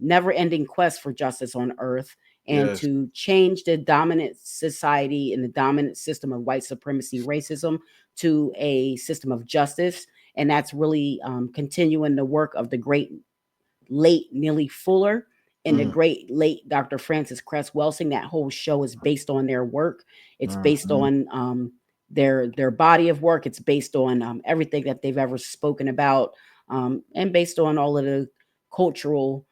never-ending quest for justice on Earth and to change the dominant society and the dominant system of white supremacy, racism to a system of justice. And that's really continuing the work of the great late Neely Fuller and the great late Dr. Francis Cress Welsing. That whole show is based on their work. It's based on their body of work. It's based on everything that they've ever spoken about, and based on all of the cultural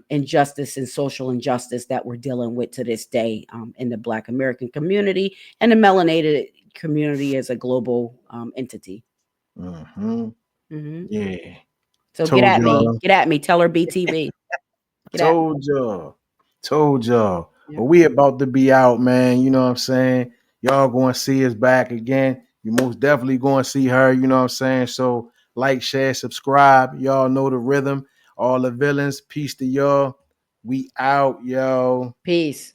injustice and social injustice that we're dealing with to this day in the Black American community and the melanated community as a global entity. Yeah. So get at me, Teller BTV. Told y'all. But we about to be out, man. You know what I'm saying? Y'all going to see us back again. You most definitely going to see her. You know what I'm saying? So like, share, subscribe. Y'all know the rhythm. All the villains. Peace to y'all. We out, yo. Peace.